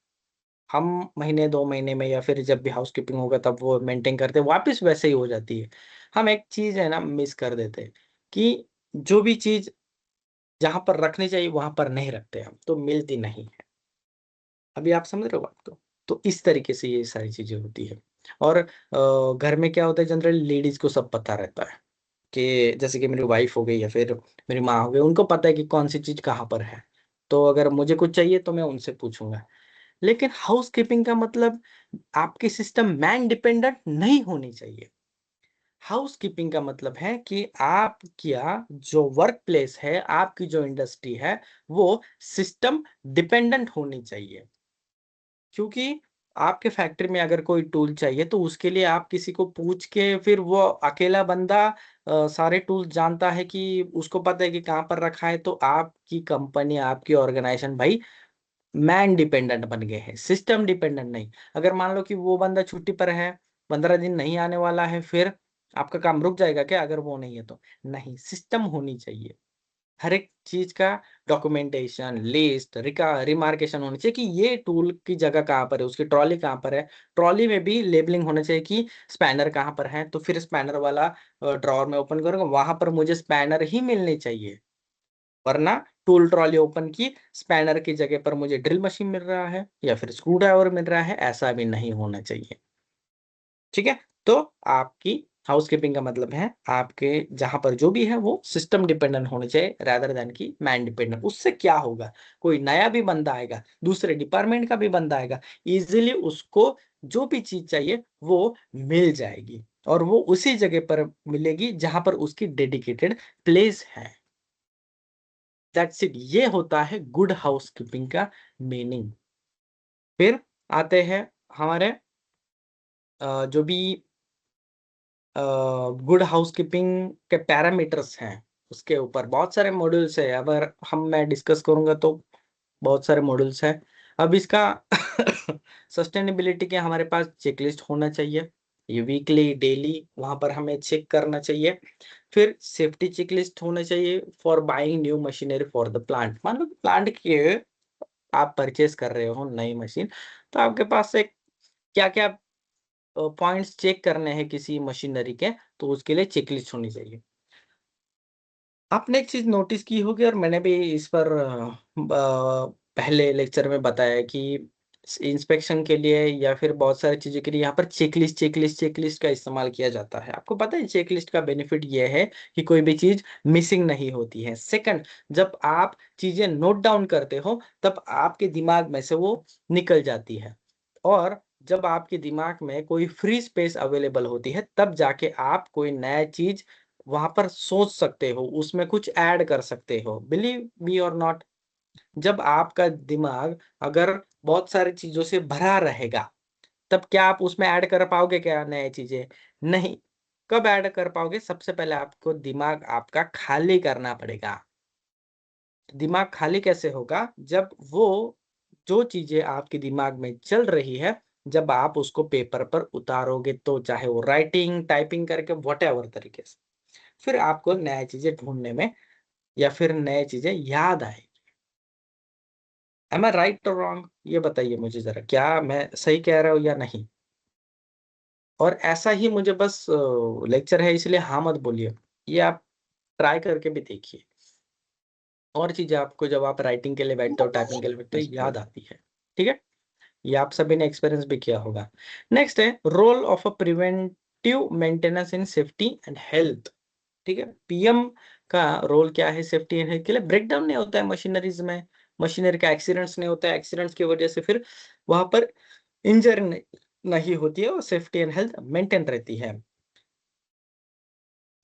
[SPEAKER 1] हम महीने 2 महीने में या फिर जब भी हाउस कीपिंग होगा तब वो मेंटेन करते हैं, वापस वैसे ही हो जाती है। हम एक चीज है ना मिस कर देते हैं, कि जो भी चीज जहां पर रखनी चाहिए वहां पर नहीं रखते हम, तो मिलती नहीं है। अभी आप समझ रहे हो बात को? तो इस तरीके से ये सारी चीजें होती है। और घर में क्या होता है, जनरली लेडीज को सब पता रहता है, कि जैसे कि मेरी वाइफ हो गई या फिर मेरी माँ हो गई, उनको पता है कि कौन सी चीज कहाँ पर है। तो अगर मुझे कुछ चाहिए तो मैं उनसे पूछूंगा। लेकिन हाउस कीपिंग का मतलब आपकी सिस्टम मैन डिपेंडेंट नहीं होनी चाहिए। हाउस कीपिंग का मतलब है कि आपका जो वर्क प्लेस है, आपकी जो इंडस्ट्री है, वो सिस्टम डिपेंडेंट होनी चाहिए। क्योंकि आपके फैक्ट्री में अगर कोई टूल चाहिए तो उसके लिए आप किसी को पूछ के, फिर वो अकेला बंदा सारे टूल्स जानता है कि उसको पता है कि कहाँ पर रखा है, तो आपकी कंपनी, आपकी ऑर्गेनाइजेशन भाई मैन डिपेंडेंट बन गए हैं, सिस्टम डिपेंडेंट नहीं। अगर मान लो कि वो बंदा छुट्टी पर है, 15 दिन नहीं आने वाला है, फिर आपका काम रुक जाएगा क्या अगर वो नहीं है तो? नहीं, सिस्टम होनी चाहिए। हर एक चीज का डॉक्यूमेंटेशन, लिस्ट, रिमार्केशन होनी चाहिए कि ये टूल की जगह कहाँ पर है, उसकी ट्रॉली कहाँ पर है। ट्रॉली में भी लेबलिंग होना चाहिए कि स्पैनर कहाँ पर है, तो फिर स्पैनर वाला ड्रॉअर में ओपन करूंगा, वहां पर मुझे स्पैनर ही मिलनी चाहिए। वरना टूल ट्रॉली ओपन की, स्पैनर की जगह पर मुझे ड्रिल मशीन मिल रहा है या फिर स्क्रू ड्राइवर मिल रहा है, ऐसा भी नहीं होना चाहिए। ठीक है, तो आपकी हाउसकीपिंग का मतलब है आपके जहां पर जो भी है वो सिस्टम डिपेंडेंट होने चाहिए रादर देन की मैन डिपेंडेंट। उससे क्या होगा, कोई नया भी बंदा आएगा, दूसरे डिपार्टमेंट का भी बंदा आएगा, इजीली उसको जो भी चीज चाहिए वो मिल जाएगी, और वो उसी जगह पर मिलेगी जहां पर उसकी डेडिकेटेड प्लेस है। दैट्स इट, ये होता है गुड हाउसकीपिंग का मीनिंग। फिर आते हैं हमारे जो भी गुड हाउसकीपिंग के पैरामीटर्स हैं, उसके ऊपर बहुत सारे मॉड्यूल्स है। अगर मैं डिस्कस करूंगा तो बहुत सारे मॉड्यूल्स हैं। अब इसका सस्टेनेबिलिटी के हमारे पास चेकलिस्ट होना चाहिए, ये वीकली डेली वहां पर हमें चेक करना चाहिए। फिर सेफ्टी चेकलिस्ट होना चाहिए for buying new machinery for the plant. मान लो प्लांट के आप परचेस कर रहे हो नई मशीन, तो आपके पास से क्या क्या पॉइंट्स चेक करने हैं किसी मशीनरी के, तो उसके लिए चेकलिस्ट होनी चाहिए। आपने एक चीज नोटिस की होगी, और मैंने भी इस पर पहले लेक्चर में बताया कि इंस्पेक्शन के लिए या फिर बहुत सारी चीजों के लिए यहाँ पर चेकलिस्ट का इस्तेमाल किया जाता है। आपको पता है चेकलिस्ट का बेनिफिट ये है कि कोई भी चीज मिसिंग नहीं होती है। सेकंड, जब आप चीजें नोट डाउन करते हो तब आपके दिमाग में से वो निकल जाती है, और जब आपके दिमाग में कोई फ्री स्पेस अवेलेबल होती है तब जाके आप कोई नया चीज वहां पर सोच सकते हो, उसमें कुछ ऐड कर सकते हो। बिलीव मी और नॉट, जब आपका दिमाग अगर बहुत सारी चीजों से भरा रहेगा तब क्या आप उसमें ऐड कर पाओगे क्या नए चीजें? नहीं। कब ऐड कर पाओगे? सबसे पहले आपको दिमाग आपका खाली करना पड़ेगा। दिमाग खाली कैसे होगा? जब वो जो चीजें आपके दिमाग में चल रही है, जब आप उसको पेपर पर उतारोगे, तो चाहे वो राइटिंग, टाइपिंग करके, व्हाटएवर तरीके से, फिर आपको नई चीजें ढूंढने में या फिर नई चीजें याद आएगी। एम आई राइट और रॉन्ग, ये बताइए मुझे जरा, क्या मैं सही कह रहा हूँ या नहीं? और ऐसा ही मुझे बस लेक्चर है इसलिए हाँ मत बोलिए, ये आप ट्राई करके भी देखिए। और चीजें आपको जब आप राइटिंग के लिए बैठते हो, टाइपिंग के लिए बैठते हो, याद आती है। ठीक है, ये आप सभी ने एक्सपीरियंस भी किया होगा। नेक्स्ट है role of a preventive maintenance in safety and health. ठीक है, पीएम का रोल क्या है सेफ्टी एंड हेल्थ के लिए? ब्रेकडाउन नहीं होता है मशीनरीज में, मशीनरी का एक्सीडेंट्स नहीं होता है, एक्सीडेंट्स की वजह से फिर वहां पर इंजरी नहीं होती है, और सेफ्टी एंड हेल्थ मेंटेन रहती है।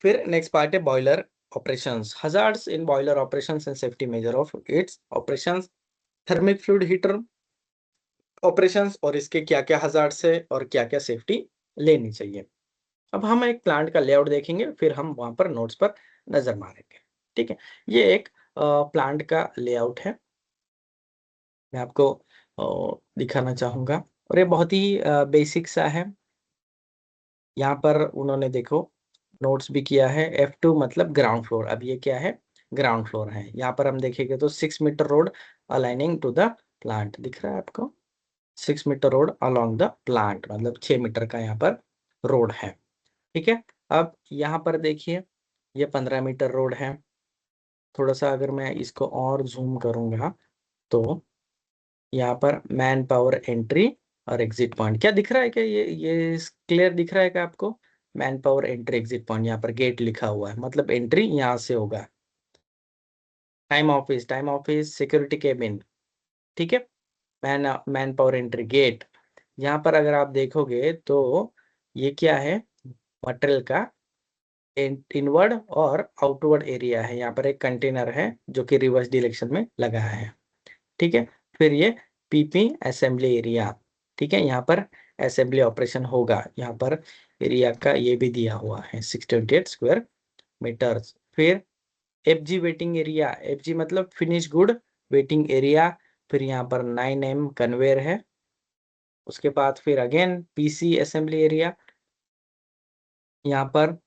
[SPEAKER 1] फिर नेक्स्ट पार्ट है boiler operations, hazards in boiler operations and safety measure of its operations, thermic fluid heater operations, और इसके क्या क्या हजार्ड्स है और क्या क्या सेफ्टी लेनी चाहिए। अब हम एक प्लांट का लेआउट देखेंगे, फिर हम वहां पर नोट्स पर नजर मारेंगे। ठीक है, ये एक प्लांट का लेआउट है, मैं आपको दिखाना चाहूंगा, और ये बहुत ही बेसिक सा है। यहाँ पर उन्होंने देखो नोट्स भी किया है, F2 मतलब ग्राउंड फ्लोर। अब ये क्या है? ग्राउंड फ्लोर है। यहाँ पर हम देखेंगे तो 6 metre road aligning to the plant, दिख रहा है आपको? 6 metre road along the plant, मतलब 6 मीटर का यहाँ पर रोड है। ठीक है, अब यहाँ पर देखिए ये 15 मीटर रोड है। थोड़ा सा अगर मैं इसको और जूम करूंगा तो यहाँ पर मैन पावर एंट्री और एग्जिट पॉइंट क्या दिख रहा है क्या? ये क्लियर दिख रहा है क्या आपको? Man power entry exit point, यहाँ पर गेट लिखा हुआ है, मतलब एंट्री यहाँ से होगा। Time office security cabin. ठीक है, मैन पावर एंट्री गेट। यहाँ पर अगर आप देखोगे तो ये क्या है? मटेरियल का इनवर्ड और आउटवर्ड एरिया है। यहाँ पर एक कंटेनर है जो कि रिवर्स डायरेक्शन में लगा है। ठीक है, फिर ये पीपी असेंबली एरिया, ठीक है, यहाँ पर असेंबली ऑपरेशन होगा। यहाँ पर एरिया का ये भी दिया हुआ है 628 स्क्वायर मीटर्स। फिर FG वेटिंग एरिया, FG मतलब फिनिश गुड वेटिंग एरिया। फिर यहाँ पर 9M कन्वेयर है। उसके बाद फिर अगेन PC असेंबली एरिया। यहाँ पर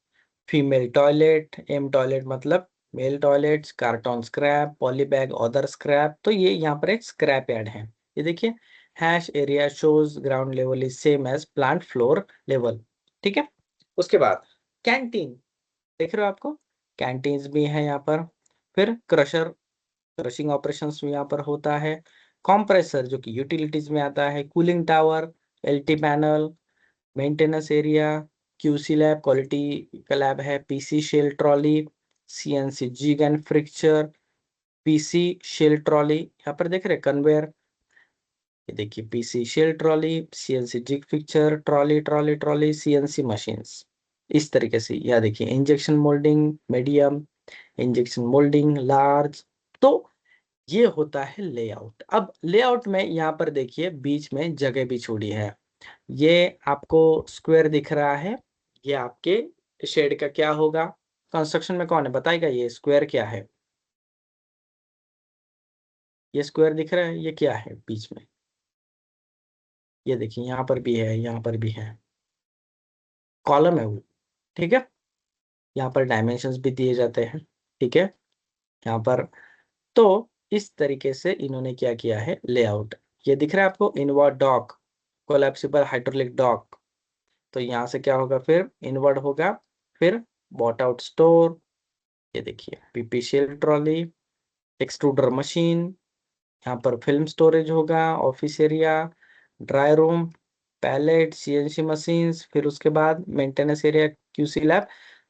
[SPEAKER 1] फीमेल टॉयलेट, M टॉयलेट मतलब male toilets, carton scrap, polybag, other scrap. तो ये यहाँ पर एक स्क्रैप यार्ड है। ये देखिए, hash area shows ground level is same as plant floor level. ठीक है, उसके बाद कैंटीन देख रहे हो आपको, कैंटीन्स भी है यहाँ पर। फिर क्रशिंग ऑपरेशंस यहाँ पर होता है। कंप्रेसर जो कि यूटिलिटीज में आता है, cooling tower, LT panel, maintenance area, QC lab क्वालिटी का लैब है, PC shell trolley, CNC jig and fixture, PC shell trolley. यहाँ पर देख रहे कन्वेयर, ये देखिए PC shell trolley, CNC jig fixture, trolley trolley trolley, CNC machines. इस तरीके से यह देखिए injection moulding medium, injection moulding large. तो ये होता है लेआउट। अब लेआउट में यहाँ पर देखिए बीच में जगह भी छोड़ी है। ये आपको स्क्वायर दिख रहा है, ये आपके शेड का क्या होगा? कंस्ट्रक्शन में कौन है बताएगा ये स्क्वायर क्या है? ये स्क्वायर दिख रहा है, ये क्या है बीच में? ये देखिए यहाँ पर भी है, यहाँ पर भी है, कॉलम है वो। ठीक है, यहाँ पर डायमेंशंस भी दिए जाते हैं। ठीक है, यहाँ पर तो इस तरीके से इन्होंने क्या किया है लेआउट। ये दिख रहा है आपको inward dock, collapsible hydraulic dock. तो यहाँ से क्या होगा फिर इनवर्ड होगा। फिर बॉट आउट स्टोर, ये देखिए PP shell trolley, extruder machine, यहाँ पर फिल्म स्टोरेज होगा, office area, dry room, pallet, CNC machines. फिर उसके बाद मेंटेनेंस एरिया, QC लैब।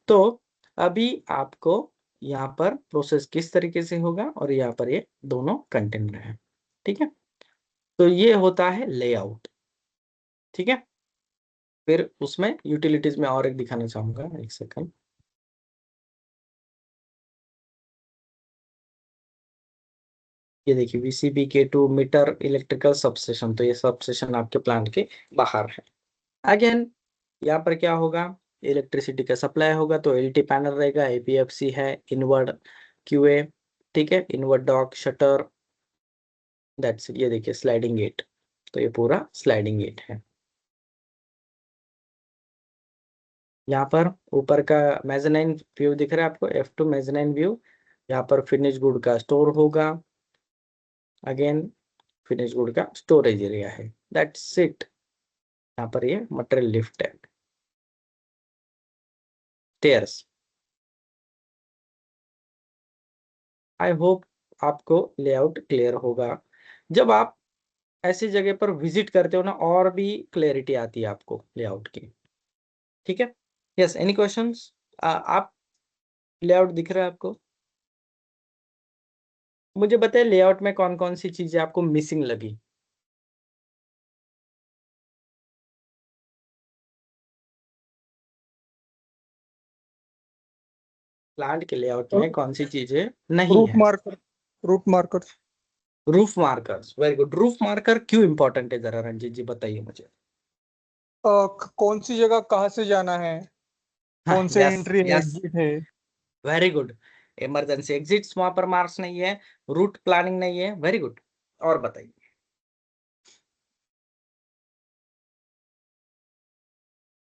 [SPEAKER 1] तो अभी आपको यहाँ पर प्रोसेस किस तरीके से होगा और यहाँ पर ये दोनों कंटेनर है। ठीक है, तो ये होता है लेआउट। ठीक है, फिर उसमें यूटिलिटीज में और एक दिखाना चाहूंगा, एक सेकंड। ये देखिए VCB-K2 मीटर इलेक्ट्रिकल सबस्टेशन। तो ये सबस्टेशन आपके प्लांट के बाहर है। अगेन यहाँ पर क्या होगा, इलेक्ट्रिसिटी का सप्लाई होगा तो LT पैनल रहेगा, APFC है, इनवर्ड QA। ठीक है, inward dock shutter, that's it. ये देखिए स्लाइडिंग गेट, तो ये पूरा स्लाइडिंग गेट है। यहाँ पर ऊपर का मेज़ानाइन व्यू दिख रहा है आपको, F2 मेज़ानाइन व्यू। यहाँ पर फिनिश गुड का स्टोर होगा, अगेन फिनिश गुड का स्टोरेज एरिया है, दैट्स इट। यहाँ पर ये मटेरियल लिफ्ट है, स्टेयर्स। आई होप आपको लेआउट क्लियर होगा। जब आप ऐसी जगह पर विजिट करते हो ना, और भी क्लैरिटी आती है आपको लेआउट की। ठीक है, यस, एनी क्वेश्चंस? आप लेआउट दिख रहा है आपको? मुझे बताइए लेआउट में कौन कौन सी चीजें आपको मिसिंग लगी? प्लांट के लेआउट में कौन सी चीजें नहीं
[SPEAKER 5] रूट
[SPEAKER 1] है?
[SPEAKER 5] Marker, route marker.
[SPEAKER 1] Roof markers, very good. Roof marker क्यों इंपॉर्टेंट है, जरा रंजीत जी बताइए मुझे।
[SPEAKER 5] कौन सी जगह कहाँ से जाना है, कौन से
[SPEAKER 1] यस
[SPEAKER 5] एंट्री है,
[SPEAKER 1] यस,
[SPEAKER 5] एग्जिट है।
[SPEAKER 1] Very good. इमरजेंसी एग्जिट्स वहां पर मार्क्स नहीं है, रूट प्लानिंग नहीं है, वेरी गुड। और बताइए।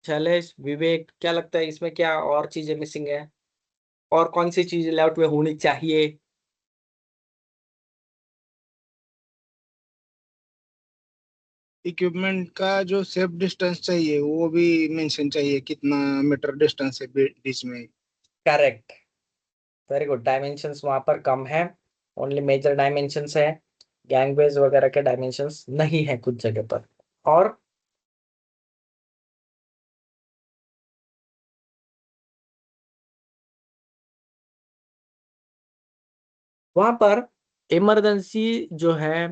[SPEAKER 1] शैलेश, विवेक, क्या लगता है इसमें क्या और चीजें मिसिंग है? और कौन सी चीज लेआउट में होनी चाहिए?
[SPEAKER 6] इक्विपमेंट का जो सेफ डिस्टेंस चाहिए वो भी मेंशन चाहिए, कितना मीटर डिस्टेंस है बीच में।
[SPEAKER 1] Correct, very good. डायमेंशंस वहां पर कम है, ओनली मेजर डायमेंशंस है, गैंगवेज वगैरह के डायमेंशंस नहीं है कुछ जगह पर। और वहां पर इमरजेंसी जो है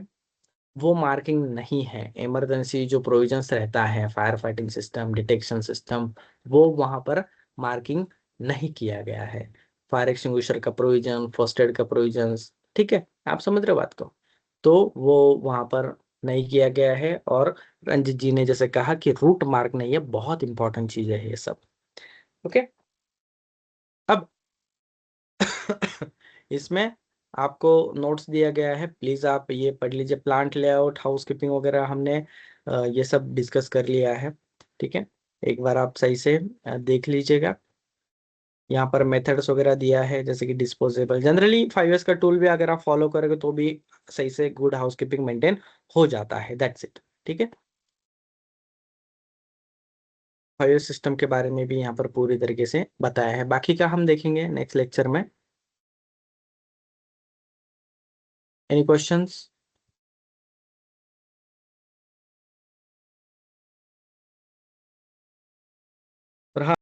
[SPEAKER 1] वो मार्किंग नहीं है। इमरजेंसी जो प्रोविजंस रहता है, fire fighting system, detection system, वो वहां पर मार्किंग नहीं किया गया है। फायर एक्सटिंग्विशर का प्रोविजन, फर्स्ट एड का प्रोविजन, ठीक है, आप समझ रहे हो बात को? तो वो वहां पर नहीं किया गया है। और रंजित जी ने जैसे कहा कि रूट मार्क नहीं है, बहुत इंपॉर्टेंट चीज है ये सब। ओके, अब इसमें आपको नोट्स दिया गया है, प्लीज आप ये पढ़ लीजिए। प्लांट लेआउट, हाउसकीपिंग वगैरह हमने ये सब डिस्कस कर लिया है, ठीक है। एक बार आप सही से देख लीजिएगा। यहाँ पर मेथड्स वगैरह दिया है, जैसे कि डिस्पोजेबल। जनरली 5S का टूल भी अगर आप फॉलो करोगे तो भी सही से गुड हाउसकीपिंग मेंटेन हो जाता है। दैट्स इट, ठीक है। 5S सिस्टम के बारे में भी यहाँ पर पूरी तरीके से बताया है, बाकी का हम देखेंगे नेक्स्ट लेक्चर में। Any questions? और हाँ,